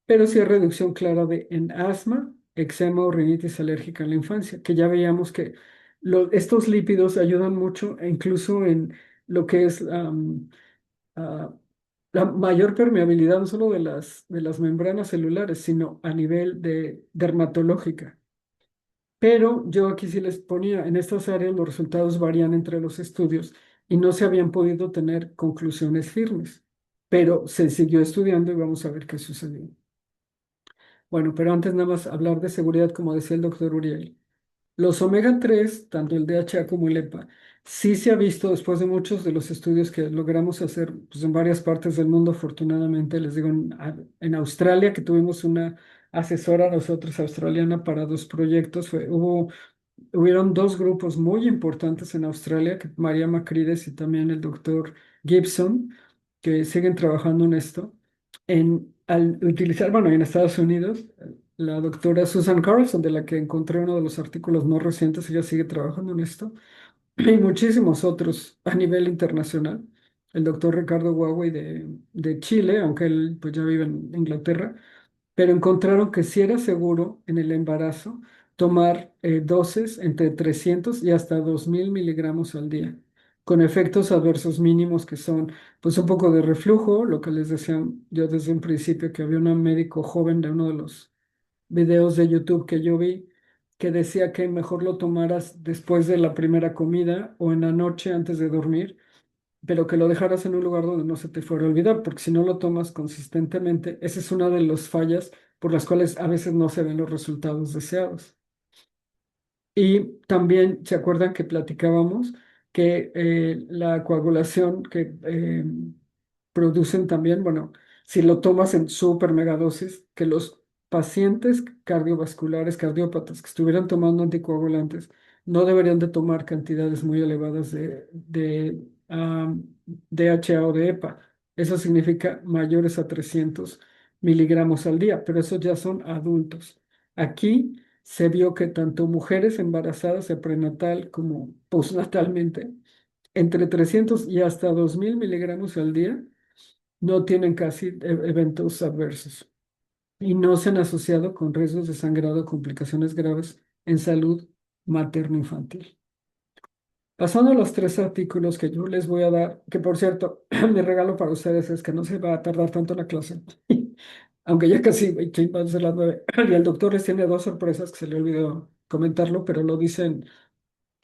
pero sí hay reducción clara en asma, eczema o rinitis alérgica en la infancia, que ya veíamos que estos lípidos ayudan mucho, e incluso en lo que es la mayor permeabilidad no solo de las membranas celulares, sino a nivel de dermatológica. Pero yo aquí sí les ponía, en estas áreas los resultados varían entre los estudios y no se habían podido tener conclusiones firmes, pero se siguió estudiando y vamos a ver qué sucedió. Bueno, pero antes nada más hablar de seguridad, como decía el doctor Uriel. Los omega 3, tanto el DHA como el EPA, sí se ha visto después de muchos de los estudios que logramos hacer pues, en varias partes del mundo, afortunadamente, les digo, en Australia, que tuvimos una asesora nosotros australiana para dos proyectos, hubieron dos grupos muy importantes en Australia, que María Macrides y también el doctor Gibson, que siguen trabajando en esto, al utilizar, bueno, en Estados Unidos. La doctora Susan Carlson, de la que encontré uno de los artículos más recientes, ella sigue trabajando en esto, y muchísimos otros a nivel internacional. El doctor Ricardo Huawei de Chile, aunque él pues ya vive en Inglaterra, pero encontraron que sí era seguro en el embarazo tomar dosis entre 300 y hasta 2000 miligramos al día, con efectos adversos mínimos que son pues un poco de reflujo, lo que les decía yo desde un principio, que había un médico joven de uno de los videos de YouTube que yo vi, que decía que mejor lo tomaras después de la primera comida o en la noche antes de dormir, pero que lo dejaras en un lugar donde no se te fuera a olvidar, porque si no lo tomas consistentemente, esa es una de las fallas por las cuales a veces no se ven los resultados deseados. Y también, ¿se acuerdan que platicábamos que la coagulación que producen también, bueno, si lo tomas en súper megadosis, que los pacientes cardiovasculares, cardiópatas que estuvieran tomando anticoagulantes no deberían de tomar cantidades muy elevadas de DHA o de EPA. Eso significa mayores a 300 miligramos al día, pero esos ya son adultos. Aquí se vio que tanto mujeres embarazadas de prenatal como postnatalmente, entre 300 y hasta 2000 miligramos al día, no tienen casi eventos adversos y no se han asociado con riesgos de sangrado o complicaciones graves en salud materno-infantil. Pasando a los tres artículos que yo les voy a dar, que por cierto, mi regalo para ustedes es que no se va a tardar tanto la clase, aunque ya casi van a ser las 9. Y el doctor les tiene dos sorpresas que se le olvidó comentarlo, pero lo dicen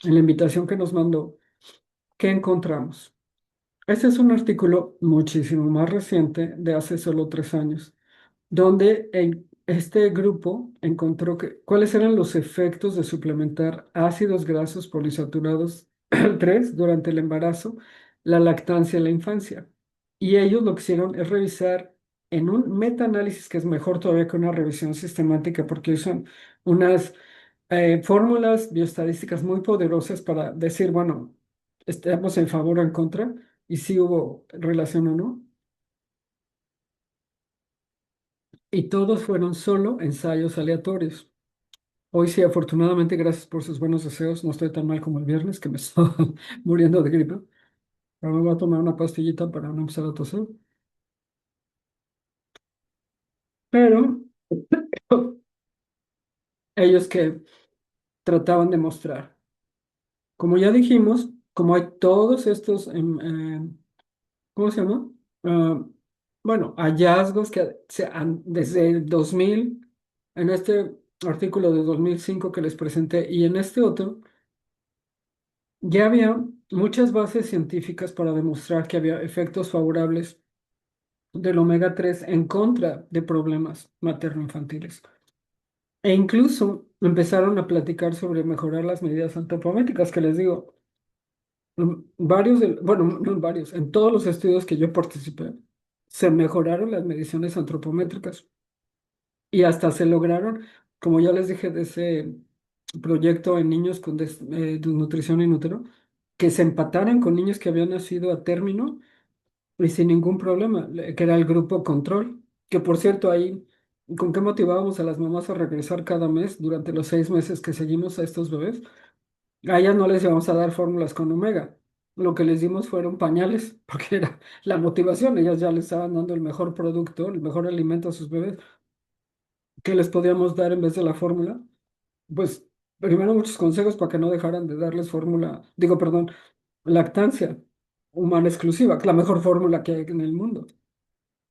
en la invitación que nos mandó. ¿Qué encontramos? Este es un artículo muchísimo más reciente, de hace solo 3 años, donde este grupo encontró cuáles eran los efectos de suplementar ácidos grasos poliinsaturados 3 durante el embarazo, la lactancia y la infancia. Y ellos lo que hicieron es revisar en un metaanálisis que es mejor todavía que una revisión sistemática porque usan unas fórmulas bioestadísticas muy poderosas para decir, bueno, estamos en favor o en contra y si hubo relación o no. Y todos fueron solo ensayos aleatorios. Hoy sí, afortunadamente, gracias por sus buenos deseos, no estoy tan mal como el viernes, que me estaba muriendo de gripe. Ahora me voy a tomar una pastillita para no empezar a toser. Pero ellos que trataban de mostrar, como ya dijimos, como hay todos estos, ¿cómo se llama? Ah, bueno, hallazgos que desde el 2000, en este artículo de 2005 que les presenté y en este otro, ya había muchas bases científicas para demostrar que había efectos favorables del omega 3 en contra de problemas materno-infantiles. E incluso empezaron a platicar sobre mejorar las medidas antropométricas, que les digo, bueno, no en varios, en todos los estudios que yo participé, se mejoraron las mediciones antropométricas y hasta se lograron, como ya les dije, de ese proyecto en niños con desnutrición in útero, que se empataran con niños que habían nacido a término y sin ningún problema, que era el grupo control, que por cierto ahí, ¿con qué motivábamos a las mamás a regresar cada mes durante los 6 meses que seguimos a estos bebés? A ellas no les íbamos a dar fórmulas con omega. Lo que les dimos fueron pañales, porque era la motivación. Ellas ya les estaban dando el mejor producto, el mejor alimento a sus bebés. ¿Qué les podíamos dar en vez de la fórmula? Pues primero muchos consejos para que no dejaran de darles fórmula, digo, perdón, lactancia humana exclusiva, que es la mejor fórmula que hay en el mundo.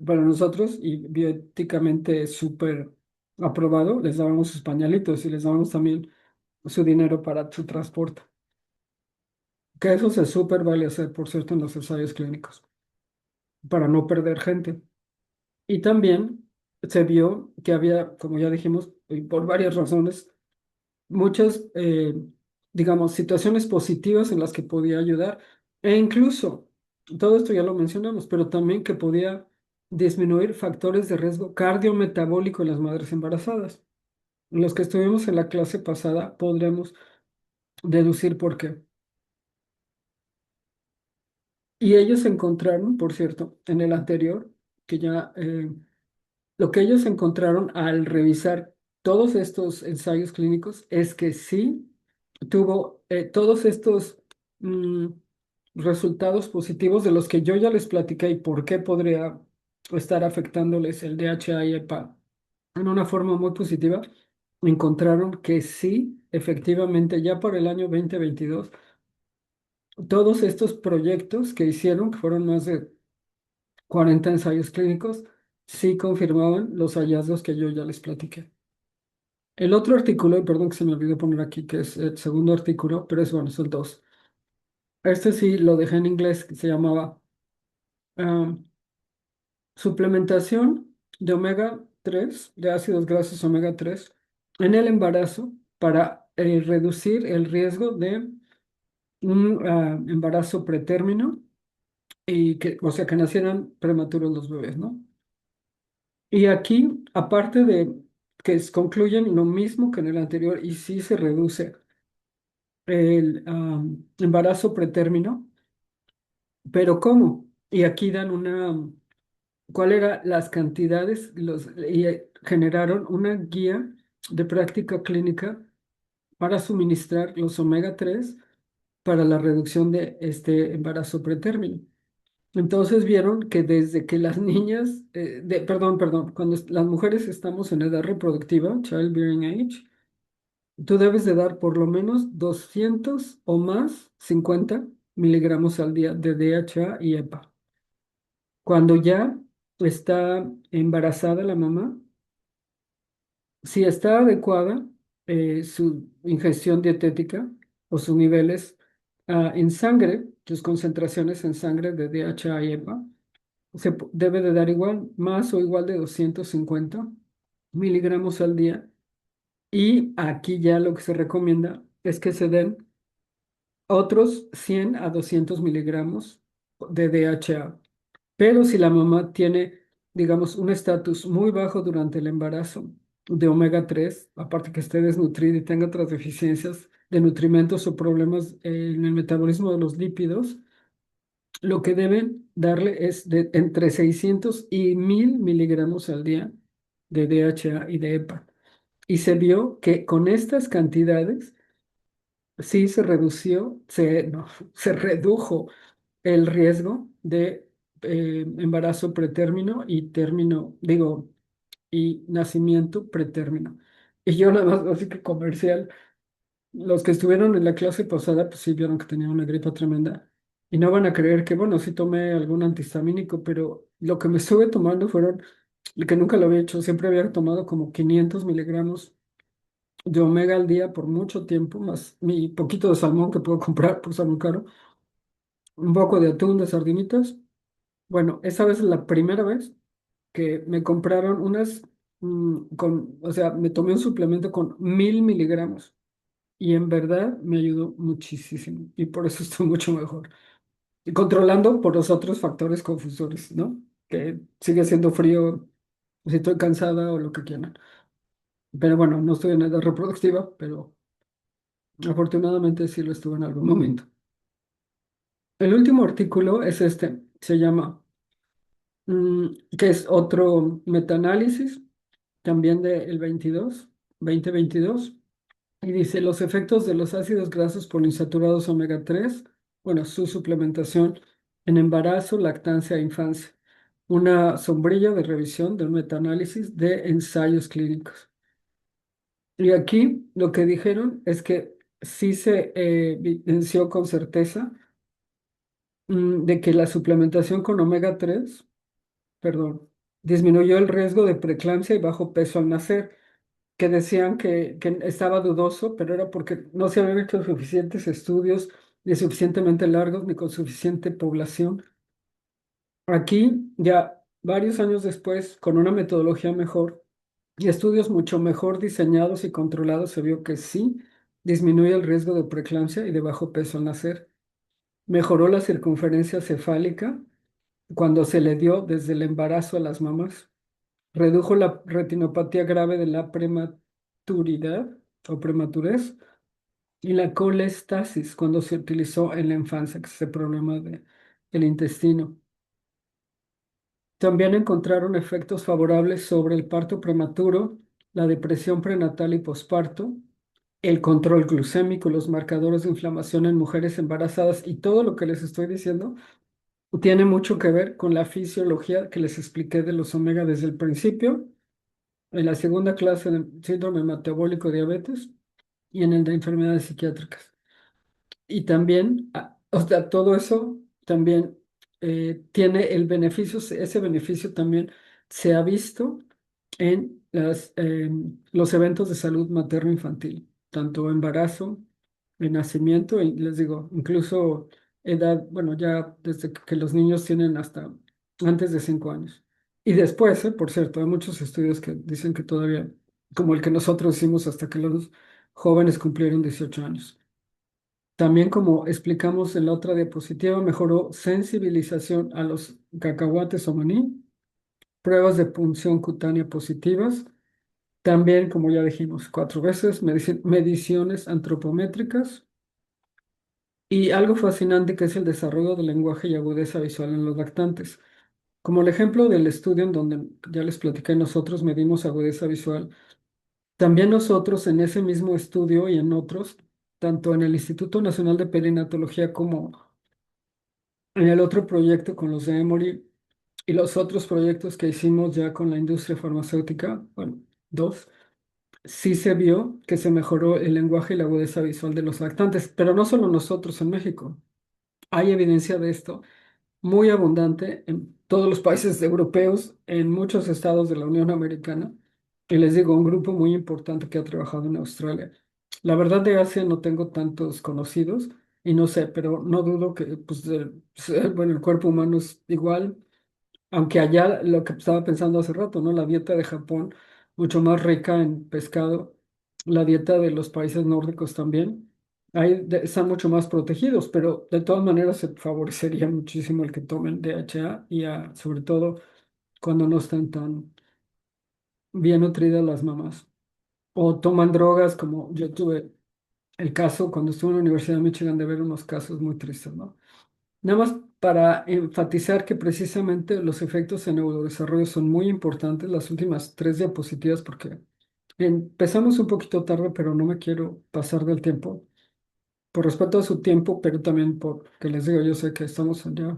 para nosotros y bioéticamente súper aprobado, les dábamos sus pañalitos y les dábamos también su dinero para su transporte. Que eso se súper vale hacer, por cierto, en los ensayos clínicos, para no perder gente. Y también se vio que había, como ya dijimos, y por varias razones, muchas, digamos, situaciones positivas en las que podía ayudar. E incluso, todo esto ya lo mencionamos, pero también que podía disminuir factores de riesgo cardiometabólico en las madres embarazadas. Los que estuvimos en la clase pasada podremos deducir por qué. Y ellos encontraron, por cierto, en el anterior, que ya lo que ellos encontraron al revisar todos estos ensayos clínicos es que sí tuvo todos estos mm, resultados positivos de los que yo ya les platiqué y por qué podría estar afectándoles el DHA y EPA en una forma muy positiva. Encontraron que sí, efectivamente, ya para el año 2022 todos estos proyectos que hicieron, que fueron más de 40 ensayos clínicos, sí confirmaban los hallazgos que yo ya les platiqué. El otro artículo, y perdón que se me olvidó poner aquí, que es el segundo artículo, pero es bueno, son dos. Este sí lo dejé en inglés, que se llamaba um, Suplementación de omega 3 de ácidos grasos omega 3 en el embarazo para reducir el riesgo de un embarazo pretérmino y que, o sea, que nacieran prematuros los bebés, ¿no? Y aquí, aparte de que concluyen lo mismo que en el anterior y sí se reduce el embarazo pretérmino, pero ¿cómo? Y aquí dan ¿cuál eran las cantidades? Y generaron una guía de práctica clínica para suministrar los omega 3 para la reducción de este embarazo pretérmino. Entonces vieron que desde que las niñas, perdón, cuando las mujeres estamos en edad reproductiva, childbearing age, tú debes de dar por lo menos 200 o más, 50 miligramos al día de DHA y EPA. Cuando ya está embarazada la mamá, si está adecuada su ingestión dietética o sus niveles en sangre, sus concentraciones en sangre de DHA y EPA, debe de dar igual, más o igual de 250 miligramos al día. Y aquí ya lo que se recomienda es que se den otros 100 a 200 miligramos de DHA. Pero si la mamá tiene, digamos, un estatus muy bajo durante el embarazo de omega 3, aparte que esté desnutrida y tenga otras deficiencias de nutrimentos o problemas en el metabolismo de los lípidos, lo que deben darle es de entre 600 y 1000 miligramos al día de DHA y de EPA. Y se vio que con estas cantidades sí se redució, no, se redujo el riesgo de embarazo pretérmino y término, digo, y nacimiento pretérmino. Y yo nada más, así que comercial. Los que estuvieron en la clase pasada, pues sí vieron que tenía una gripa tremenda. Y no van a creer que, bueno, sí tomé algún antihistamínico, pero lo que me estuve tomando fueron, y que nunca lo había hecho, siempre había tomado como 500 miligramos de omega al día por mucho tiempo, más mi poquito de salmón que puedo comprar por salmón caro, un poco de atún, de sardinitas. Bueno, esa vez es la primera vez que me compraron o sea, me tomé un suplemento con 1000 miligramos. Y en verdad me ayudó muchísimo y por eso estoy mucho mejor. Y controlando por los otros factores confusores, ¿no? Que sigue siendo frío, si estoy cansada o lo que quieran. Pero bueno, no estoy en edad reproductiva, pero afortunadamente sí lo estuve en algún momento. El último artículo es este, se llama, que es otro metaanálisis, también del 2022. Y dice, los efectos de los ácidos grasos poliinsaturados omega 3, bueno, su suplementación en embarazo, lactancia e infancia. Una sombrilla de revisión del metaanálisis de ensayos clínicos. Y aquí lo que dijeron es que sí se evidenció con certeza de que la suplementación con omega 3 perdón, disminuyó el riesgo de preeclampsia y bajo peso al nacer, que decían que estaba dudoso, pero era porque no se habían hecho suficientes estudios ni suficientemente largos ni con suficiente población. Aquí, ya varios años después, con una metodología mejor y estudios mucho mejor diseñados y controlados, se vio que sí disminuye el riesgo de preeclampsia y de bajo peso al nacer. Mejoró la circunferencia cefálica cuando se le dio desde el embarazo a las mamás. Redujo la retinopatía grave de la prematuridad o prematurez y la colestasis cuando se utilizó en la infancia, que es ese problema del intestino. También encontraron efectos favorables sobre el parto prematuro, la depresión prenatal y posparto, el control glucémico, los marcadores de inflamación en mujeres embarazadas y todo lo que les estoy diciendo tiene mucho que ver con la fisiología que les expliqué de los omega desde el principio, en la segunda clase de síndrome metabólico diabetes y en el de enfermedades psiquiátricas. Y también, o sea, todo eso también tiene el beneficio, ese beneficio también se ha visto en los eventos de salud materno-infantil, tanto embarazo, el nacimiento, y les digo, incluso edad, bueno, ya desde que los niños tienen hasta antes de 5 años. Y después, por cierto, hay muchos estudios que dicen que todavía, como el que nosotros hicimos hasta que los jóvenes cumplieron 18 años. También, como explicamos en la otra diapositiva, mejoró sensibilización a los cacahuates o maní, pruebas de punción cutánea positivas. También, como ya dijimos 4 veces, mediciones antropométricas y algo fascinante que es el desarrollo del lenguaje y agudeza visual en los lactantes. Como el ejemplo del estudio en donde ya les platicé, nosotros medimos agudeza visual. También nosotros en ese mismo estudio y en otros, tanto en el Instituto Nacional de Perinatología como en el otro proyecto con los de Emory y los otros proyectos que hicimos ya con la industria farmacéutica, bueno, dos, sí se vio que se mejoró el lenguaje y la agudeza visual de los lactantes, pero no solo nosotros en México. Hay evidencia de esto muy abundante en todos los países europeos, en muchos estados de la Unión Americana. Y les digo, un grupo muy importante que ha trabajado en Australia. La verdad de Asia no tengo tantos conocidos y no sé, pero no dudo que, pues, bueno, el cuerpo humano es igual, aunque allá lo que estaba pensando hace rato, ¿no? La dieta de Japón, mucho más rica en pescado, la dieta de los países nórdicos también, ahí están mucho más protegidos, pero de todas maneras se favorecería muchísimo el que tomen DHA y sobre todo cuando no están tan bien nutridas las mamás. O toman drogas, como yo tuve el caso cuando estuve en la Universidad de Michigan de ver unos casos muy tristes, ¿no? Nada más para enfatizar que precisamente los efectos en neurodesarrollo son muy importantes, las últimas 3 diapositivas, porque empezamos un poquito tarde, pero no me quiero pasar del tiempo, por respeto a su tiempo, pero también porque les digo, yo sé que estamos ya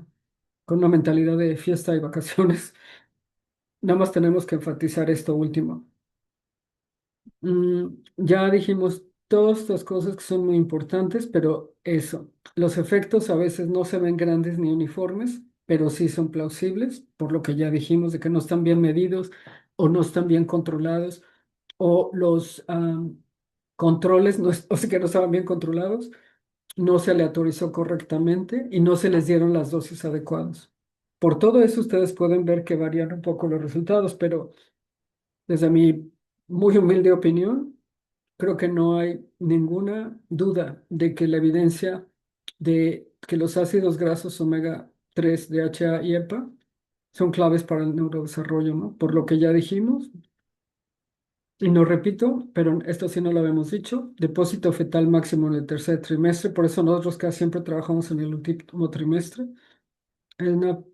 con una mentalidad de fiesta y vacaciones. Nada más tenemos que enfatizar esto último. Ya dijimos todas estas cosas que son muy importantes, pero eso, los efectos a veces no se ven grandes ni uniformes, pero sí son plausibles, por lo que ya dijimos de que no están bien medidos o no están bien controlados, o los controles, no, o sea que no estaban bien controlados, no se aleatorizó correctamente y no se les dieron las dosis adecuadas. Por todo eso ustedes pueden ver que varían un poco los resultados, pero desde mi muy humilde opinión, creo que no hay ninguna duda de que la evidencia de que los ácidos grasos omega 3 DHA y EPA son claves para el neurodesarrollo, ¿no? Por lo que ya dijimos, y no repito, pero esto sí no lo habíamos dicho, depósito fetal máximo en el tercer trimestre, por eso nosotros casi siempre trabajamos en el último trimestre. Es un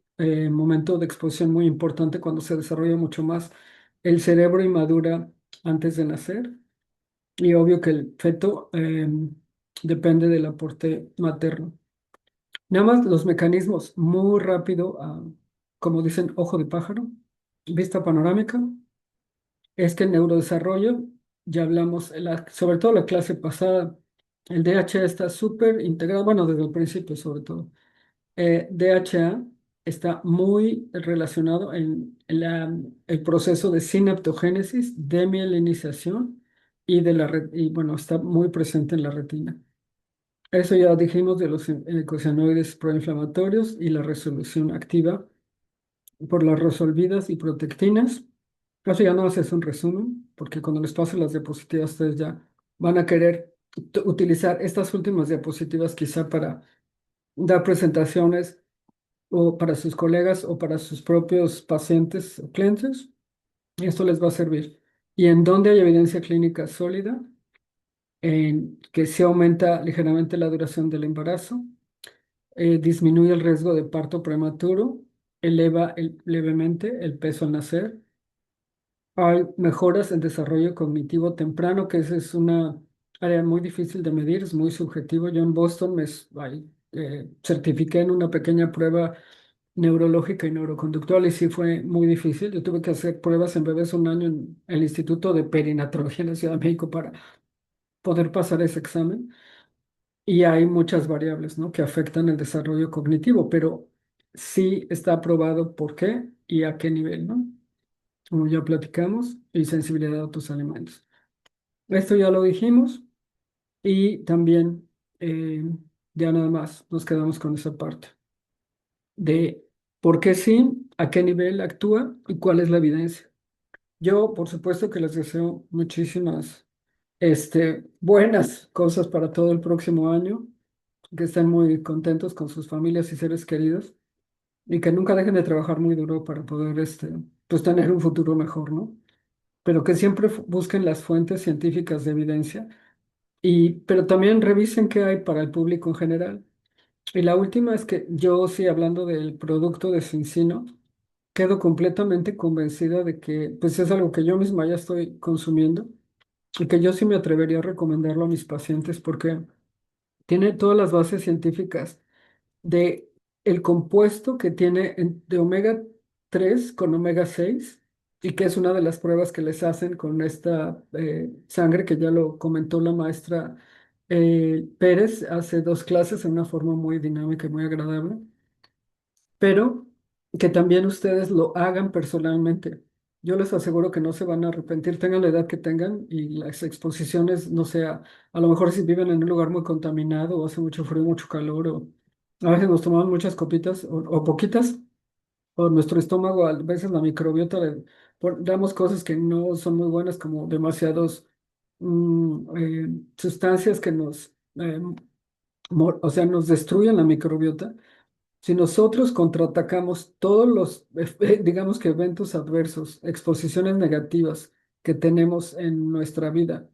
momento de exposición muy importante cuando se desarrolla mucho más el cerebro y madura antes de nacer. Y obvio que el feto depende del aporte materno. Nada más los mecanismos muy rápido, como dicen, ojo de pájaro, vista panorámica, es que el neurodesarrollo, ya hablamos, sobre todo la clase pasada, el DHA está súper integrado, bueno, desde el principio sobre todo. DHA está muy relacionado en el proceso de sinaptogénesis, demielinización y bueno, está muy presente en la retina. Eso ya dijimos de los eicosanoides proinflamatorios y la resolución activa por las resolvidas y protectinas. Eso ya no es un resumen, porque cuando les pase las diapositivas, ustedes ya van a querer utilizar estas últimas diapositivas quizá para dar presentaciones o para sus colegas o para sus propios pacientes o clientes. Y esto les va a servir. ¿Y en dónde hay evidencia clínica sólida? En que se aumenta ligeramente la duración del embarazo, disminuye el riesgo de parto prematuro, eleva levemente el peso al nacer. Hay mejoras en desarrollo cognitivo temprano, que esa es una área muy difícil de medir, es muy subjetivo. Yo en Boston certifiqué en una pequeña prueba neurológica y neuroconductual y sí fue muy difícil. Yo tuve que hacer pruebas en bebés un año en el Instituto de Perinatología en la Ciudad de México para poder pasar ese examen. Y hay muchas variables, ¿no?, que afectan el desarrollo cognitivo, pero sí está aprobado por qué y a qué nivel, ¿no? Como ya platicamos, y sensibilidad a otros alimentos. Esto ya lo dijimos y también eh, ya nada más nos quedamos con esa parte de por qué sí, a qué nivel actúa y cuál es la evidencia. Yo, por supuesto que les deseo muchísimas buenas cosas para todo el próximo año, que estén muy contentos con sus familias y seres queridos y que nunca dejen de trabajar muy duro para poder pues tener un futuro mejor, ¿no? Pero que siempre busquen las fuentes científicas de evidencia pero también revisen qué hay para el público en general. Y la última es que yo sí, hablando del producto de Cincino, quedo completamente convencida de que pues es algo que yo misma ya estoy consumiendo y que yo sí me atrevería a recomendarlo a mis pacientes porque tiene todas las bases científicas de el compuesto que tiene de omega 3 con omega 6 y que es una de las pruebas que les hacen con esta sangre que ya lo comentó la maestra Pérez hace 2 clases en una forma muy dinámica y muy agradable, pero que también ustedes lo hagan personalmente. Yo les aseguro que no se van a arrepentir, tengan la edad que tengan y las exposiciones, no sea, a lo mejor si viven en un lugar muy contaminado o hace mucho frío, mucho calor, o a veces nos tomamos muchas copitas o poquitas, o nuestro estómago, a veces la microbiota, damos cosas que no son muy buenas, como demasiados sustancias que o sea, nos destruyen la microbiota. Si nosotros contraatacamos todos los, digamos que eventos adversos, exposiciones negativas que tenemos en nuestra vida,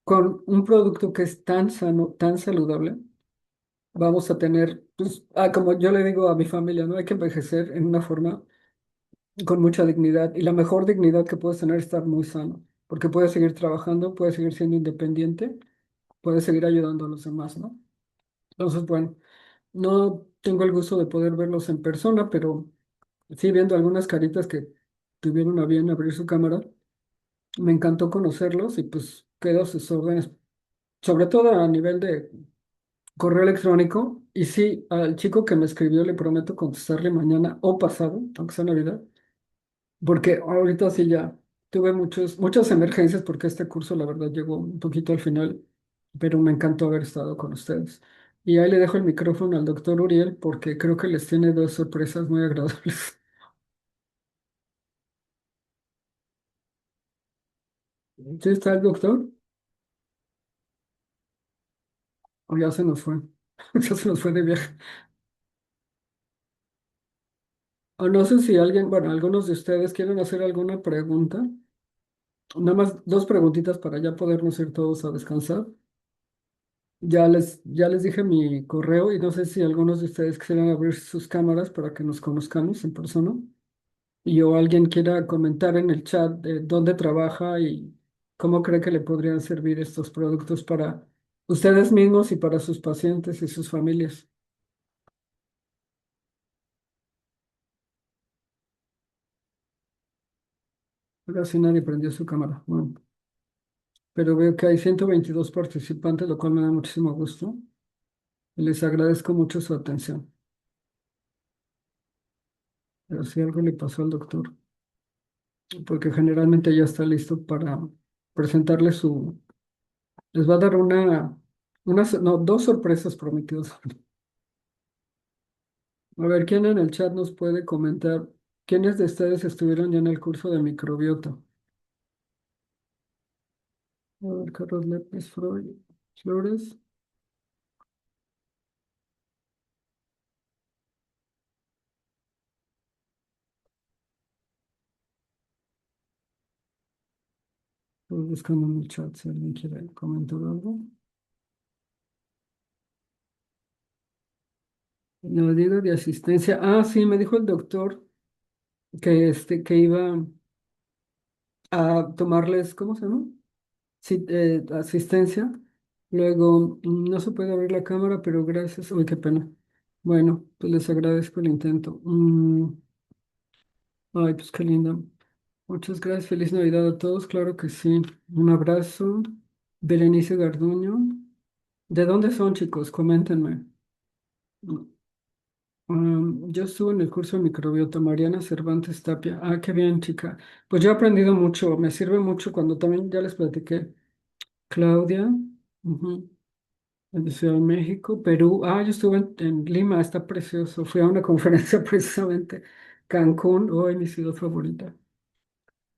con un producto que es tan sano, tan saludable, vamos a tener, pues, como yo le digo a mi familia, ¿no? Hay que envejecer en una forma con mucha dignidad y la mejor dignidad que puedes tener es estar muy sano, porque puedes seguir trabajando, puedes seguir siendo independiente, puedes seguir ayudando a los demás, ¿no? Entonces, bueno, no tengo el gusto de poder verlos en persona, pero sí, viendo algunas caritas que tuvieron a bien abrir su cámara, me encantó conocerlos y pues quedo a sus órdenes, sobre todo a nivel de correo electrónico. Y sí, al chico que me escribió le prometo contestarle mañana o pasado, aunque sea Navidad, porque ahorita sí ya tuve muchas emergencias porque este curso la verdad llegó un poquito al final, pero me encantó haber estado con ustedes. Y ahí le dejo el micrófono al doctor Uriel porque creo que les tiene 2 sorpresas muy agradables. ¿Sí está el doctor? O ya se nos fue. Ya se nos fue de viaje. O no sé si alguien, bueno, algunos de ustedes quieren hacer alguna pregunta. Nada más 2 preguntitas para ya podernos ir todos a descansar. Ya les dije mi correo y no sé si algunos de ustedes quisieran abrir sus cámaras para que nos conozcamos en persona. Y o alguien quiera comentar en el chat de dónde trabaja y cómo cree que le podrían servir estos productos para ustedes mismos y para sus pacientes y sus familias. Ahora sí nadie prendió su cámara. Bueno, pero veo que hay 122 participantes, lo cual me da muchísimo gusto. Y les agradezco mucho su atención. pero si algo le pasó al doctor, porque generalmente ya está listo para presentarle su, les va a dar no, dos sorpresas prometidas. A ver, ¿quién en el chat nos puede comentar quiénes de ustedes estuvieron ya en el curso de microbiota? A ver, Carlos López Flores. Estoy buscando en el chat si alguien quiere comentar algo. No digo de asistencia. Ah, sí, me dijo el doctor que iba a tomarles, ¿cómo se llama? Sí, asistencia. Luego, no se puede abrir la cámara, pero gracias. Uy, qué pena. Bueno, pues les agradezco el intento. Ay, pues qué lindo. Muchas gracias. Feliz Navidad a todos. Claro que sí. Un abrazo. Berenice Garduño. ¿De dónde son, chicos? Coméntenme. Yo estuve en el curso de microbiota Mariana Cervantes Tapia. Ah, qué bien, chica. Pues yo he aprendido mucho. Me sirve mucho cuando también ya les platiqué. Claudia. Ujú. De Ciudad de México, Perú. Ah, yo estuve en Lima, está precioso. Fui a una conferencia precisamente. Cancún, hoy mi ciudad favorita.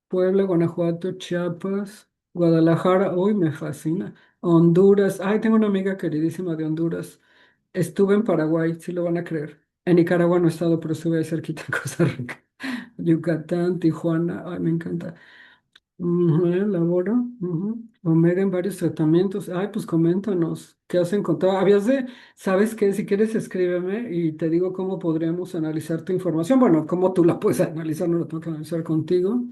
Puebla, Guanajuato, Chiapas, Guadalajara, uy, me fascina. Honduras, ay, tengo una amiga queridísima de Honduras. Estuve en Paraguay, si lo van a creer. En Nicaragua no he estado, pero estuve ahí cerquita en Costa Rica. Yucatán, Tijuana, ay, me encanta. Ujú, elaboro, ujú. Omega en varios tratamientos. Ay, pues coméntanos, ¿qué has encontrado? ¿Sabes qué? Si quieres escríbeme y te digo cómo podríamos analizar tu información. Bueno, cómo tú la puedes analizar, no la tengo que analizar contigo.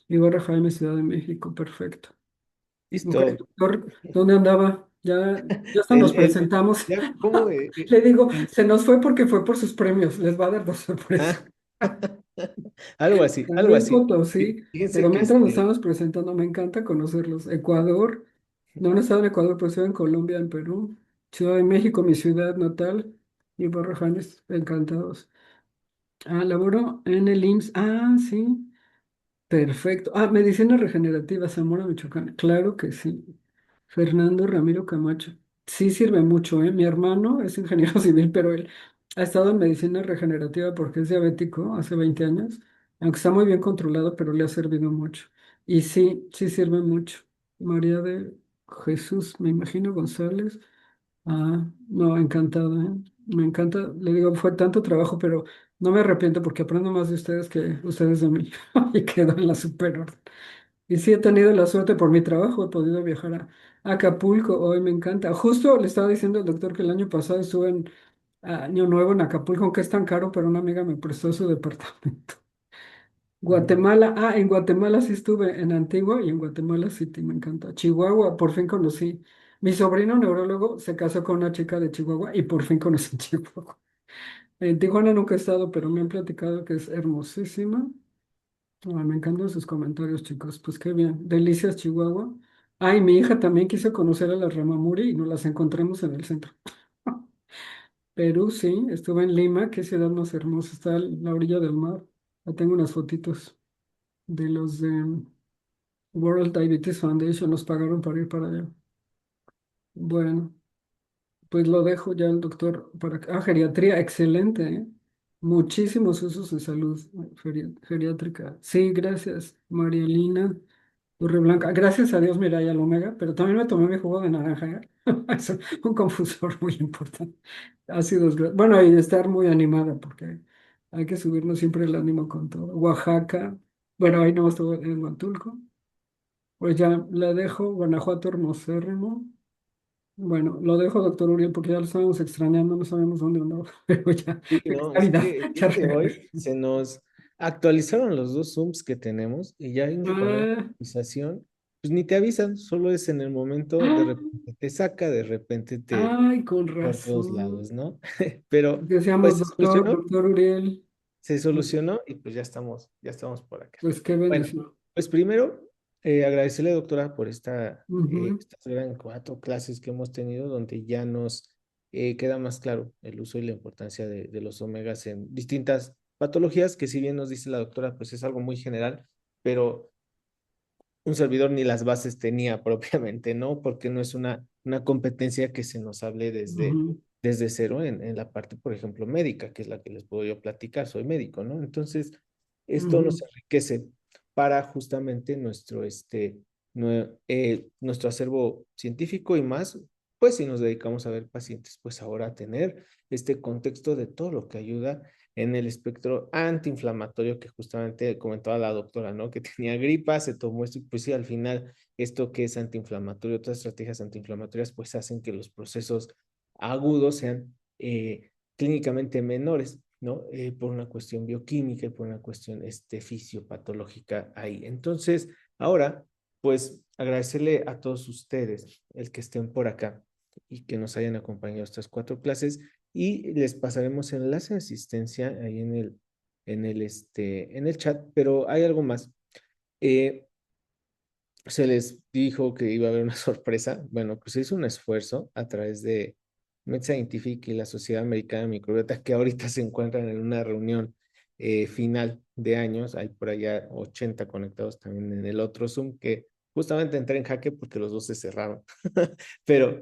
Ibarra Jaime, Ciudad de México, perfecto. Ok, Listo. doctor, ¿dónde andaba? Ya hasta nos El, presentamos. ya como, Le digo, el- se nos fue porque fue por sus premios. Les va a dar dos sorpresas. ah, algo así, San algo Luis así. Potosí, pero Fíjense que mientras nos estamos presentando, me encanta conocerlos. Ecuador, no he estado en Ecuador, pero estoy en Colombia, en Perú, Ciudad de México, mi ciudad natal, y Borrajanes, encantados. Ah, laboro en el IMSS. Ah, sí. Perfecto. Ah, medicina regenerativa, Zamora, Michoacán. Claro que sí. Fernando Ramiro Camacho. Sí sirve mucho, ¿eh? Mi hermano es ingeniero civil, pero él ha estado en medicina regenerativa porque es diabético hace 20 años, aunque está muy bien controlado, pero le ha servido mucho. Y sí, sí sirve mucho. María de Jesús, me imagino, González. Ah, no, encantado, ¿eh? Me encanta. Le digo, fue tanto trabajo, pero no me arrepiento porque aprendo más de ustedes que ustedes de mí. Y quedo en la super orden. Y sí he tenido la suerte por mi trabajo, he podido viajar a Acapulco, hoy me encanta. Justo le estaba diciendo al doctor que el año pasado estuve en Año Nuevo en Acapulco, aunque es tan caro, pero una amiga me prestó su departamento. Guatemala, en Guatemala sí estuve, en Antigua y en Guatemala City, me encanta. Chihuahua, por fin conocí. Mi sobrino neurólogo se casó con una chica de Chihuahua y por fin conocí Chihuahua. En Tijuana nunca he estado, pero me han platicado que es hermosísima. Me encantan sus comentarios, chicos. Pues qué bien. Delicias, Chihuahua. Ay, mi hija también quiso conocer a las Ramamuri y nos las encontramos en el centro. Perú, sí, estuve en Lima, qué ciudad más hermosa. Está a la orilla del mar. Ahí tengo unas fotitos de los de World Diabetes Foundation. Nos pagaron para ir para allá. Bueno, pues lo dejo ya el doctor para... Ah, geriatría, excelente, ¿eh? Muchísimos usos de salud geriátrica. Sí, gracias, María Lina. Torre Blanca. Gracias a Dios, mira, ya el Omega, pero también me tomé mi jugo de naranja, ¿eh? Es un confusor muy importante. Ácidos grasos. Bueno, y estar muy animada, porque hay que subirnos siempre el ánimo con todo. Oaxaca. Bueno, ahí no estuve en Huatulco. Pues ya la dejo. Guanajuato, hermosérrimo. Bueno, lo dejo, doctor Uriel, porque ya lo estamos extrañando, no sabemos dónde andaba, pero ya, sí, feliz no, es Navidad, que el ya día de regresé. hoy se nos actualizaron los dos Zooms que tenemos y ya con la Ah, actualización, pues ni te avisan, solo es en el momento, de ah, repente te saca, de repente te ay, con por todos razón. lados, ¿no? Pero Decíamos, pues doctor, doctor Uriel. se solucionó y pues ya estamos por acá. Pues qué Bueno, bendición. pues primero agradecerle, doctora, por Ujú. estas gran 4 clases que hemos tenido, donde ya nos queda más claro el uso y la importancia de los omegas en distintas patologías que si bien nos dice la doctora, pues es algo muy general, pero un servidor ni las bases tenía propiamente, ¿no? Porque no es una competencia que se nos hable Ujú, desde cero en la parte, por ejemplo, médica, que es la que les puedo yo platicar, soy médico, ¿no? Entonces, esto nos ujú, enriquece para justamente nuestro acervo científico y más, pues si nos dedicamos a ver pacientes, pues ahora a tener este contexto de todo lo que ayuda en el espectro antiinflamatorio que justamente comentaba la doctora, ¿no? Que tenía gripa, se tomó esto y pues sí, al final esto que es antiinflamatorio, otras estrategias antiinflamatorias pues hacen que los procesos agudos sean clínicamente menores, ¿no? Por una cuestión bioquímica y por una cuestión fisiopatológica ahí. Entonces, ahora, pues agradecerle a todos ustedes el que estén por acá y que nos hayan acompañado estas 4 clases y les pasaremos el enlace de asistencia ahí en el chat, pero hay algo más. Eh, Se les dijo que iba a haber una sorpresa. Bueno, pues se hizo un esfuerzo a través de Med Scientific y la Sociedad Americana de Microbiota, que ahorita se encuentran en una reunión final de años. Hay por allá 80 conectados también en el otro Zoom, que justamente entré en jaque porque los dos se cerraron. Pero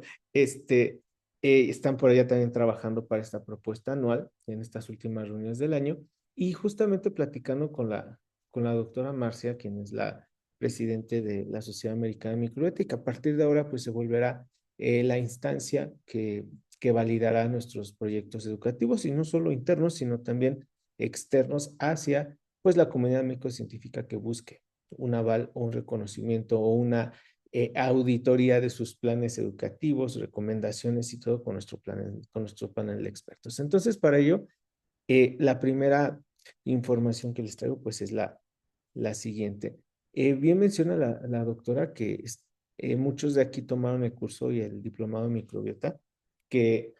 están por allá también trabajando para esta propuesta anual en estas últimas reuniones del año y justamente platicando con la doctora Marcia, quien es la presidente de la Sociedad Americana de Microética. A partir de ahora, pues se volverá la instancia que validará nuestros proyectos educativos y no solo internos, sino también externos hacia pues la comunidad médico-científica que busque un aval o un reconocimiento o una auditoría de sus planes educativos, recomendaciones y todo con nuestro panel de expertos. Entonces, para ello, la primera información que les traigo pues es la siguiente. Bien menciona la doctora que muchos de aquí tomaron el curso y el diplomado de microbiota que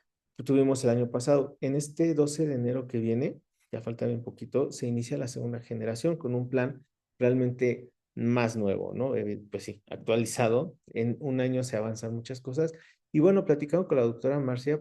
tuvimos el año pasado. En este 12 de enero que viene, ya falta bien poquito, se inicia la segunda generación con un plan realmente más nuevo, ¿no? Pues sí, actualizado. En un año se avanzan muchas cosas. Y bueno, platicando con la doctora Marcia,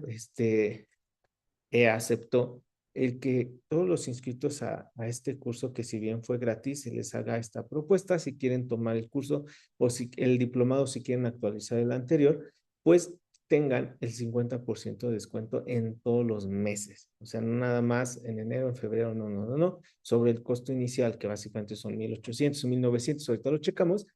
aceptó el que todos los inscritos a este curso, que si bien fue gratis, se les haga esta propuesta, si quieren tomar el curso o si el diplomado, si quieren actualizar el anterior, pues tengan el 50% de descuento en todos los meses. O sea, no nada más en enero, en febrero, no, no, no, no. Sobre el costo inicial, que básicamente son 1,800 o 1,900, ahorita lo checamos,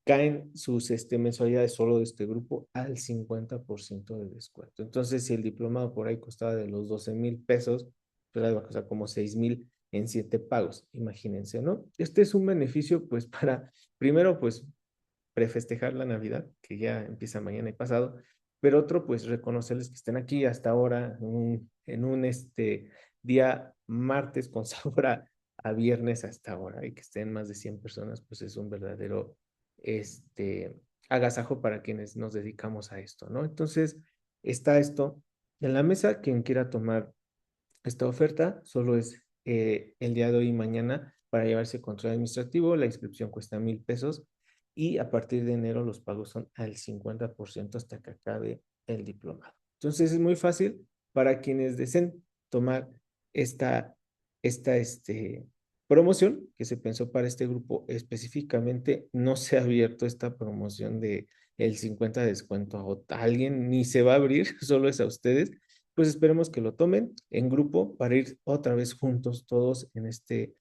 caen sus mensualidades solo de este grupo al 50% de descuento. Entonces, si el diplomado por ahí costaba de los 12,000 pesos, pues ahí va a costar como 6,000 en 7 pagos. Imagínense, ¿no? Este es un beneficio, pues, para, primero, pues, prefestejar la Navidad, que ya empieza mañana y pasado, pero otro, pues, reconocerles que estén aquí hasta ahora, en un día martes con sabor a viernes hasta ahora, y que estén más de 100 personas, pues es un verdadero este, agasajo para quienes nos dedicamos a esto, ¿no? Entonces, está esto en la mesa. Quien quiera tomar esta oferta solo es el día de hoy y mañana para llevarse control administrativo. La inscripción cuesta 1,000 pesos y a partir de enero los pagos son al 50% hasta que acabe el diplomado. Entonces es muy fácil para quienes deseen tomar esta, esta promoción que se pensó para este grupo específicamente. No se ha abierto esta promoción de el 50 de descuento a alguien, ni se va a abrir, solo es a ustedes. Pues esperemos que lo tomen en grupo para ir otra vez juntos todos en este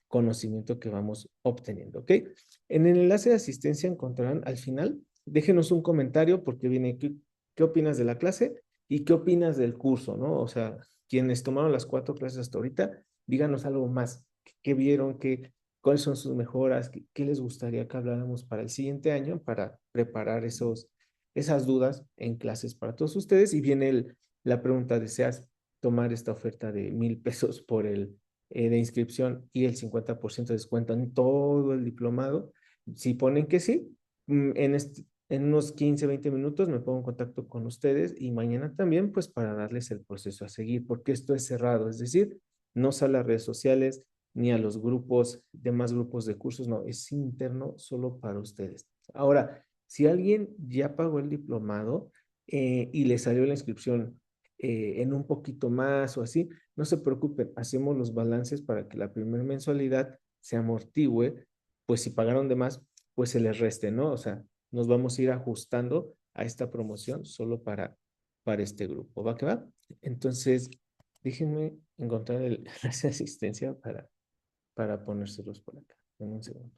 conocimiento que vamos obteniendo, ¿ok? En el enlace de asistencia encontrarán al final, déjenos un comentario porque viene qué opinas de la clase y qué opinas del curso, ¿no? O sea, quienes tomaron las 4 clases hasta ahorita, díganos algo más, qué vieron, cuáles son sus mejoras, qué les gustaría que habláramos para el siguiente año para preparar esas dudas en clases para todos ustedes. Y viene la pregunta: ¿deseas tomar esta oferta de 1,000 pesos por de inscripción y el 50% de descuento en todo el diplomado? Si ponen que sí, en unos 15, 20 minutos me pongo en contacto con ustedes y mañana también, pues para darles el proceso a seguir, porque esto es cerrado, es decir, no sale a redes sociales ni a los demás grupos de cursos, no, es interno solo para ustedes. Ahora, si alguien ya pagó el diplomado y le salió la inscripción en un poquito más o así, no se preocupen, hacemos los balances para que la primera mensualidad se amortigüe, pues si pagaron de más, pues se les reste, ¿no? O sea, nos vamos a ir ajustando a esta promoción solo para este grupo. ¿Va que va? Entonces, déjenme encontrar el, la asistencia para ponérselos por acá. En un segundo.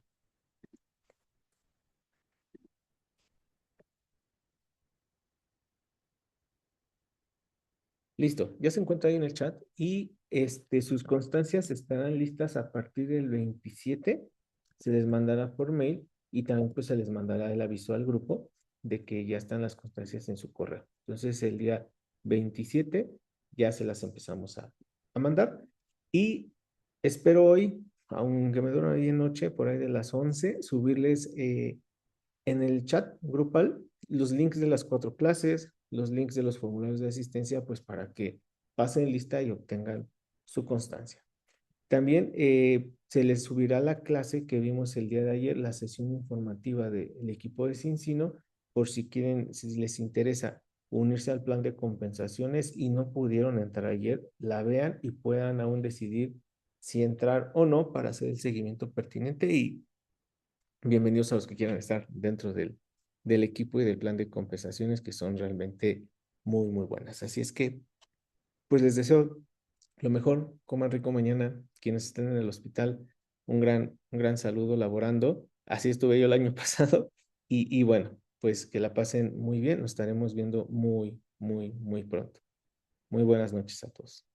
Listo, ya se encuentra ahí en el chat y sus constancias estarán listas a partir del 27. Se les mandará por mail y también pues se les mandará el aviso al grupo de que ya están las constancias en su correo. Entonces el día 27 ya se las empezamos a mandar y espero hoy, aunque me duerma ahí en noche, por ahí de las 11, subirles en el chat grupal los links de las 4 clases, los links de los formularios de asistencia, pues para que pasen lista y obtengan su constancia. También se les subirá la clase que vimos el día de ayer, la sesión informativa del equipo de Cincino, por si quieren, si les interesa unirse al plan de compensaciones y no pudieron entrar ayer, la vean y puedan aún decidir si entrar o no para hacer el seguimiento pertinente y bienvenidos a los que quieran estar dentro del equipo y del plan de compensaciones que son realmente muy, muy buenas. Así es que, pues les deseo lo mejor, coman rico mañana, quienes estén en el hospital, un gran saludo laborando. Así estuve yo el año pasado y bueno, pues que la pasen muy bien, nos estaremos viendo muy, muy, muy pronto. Muy buenas noches a todos.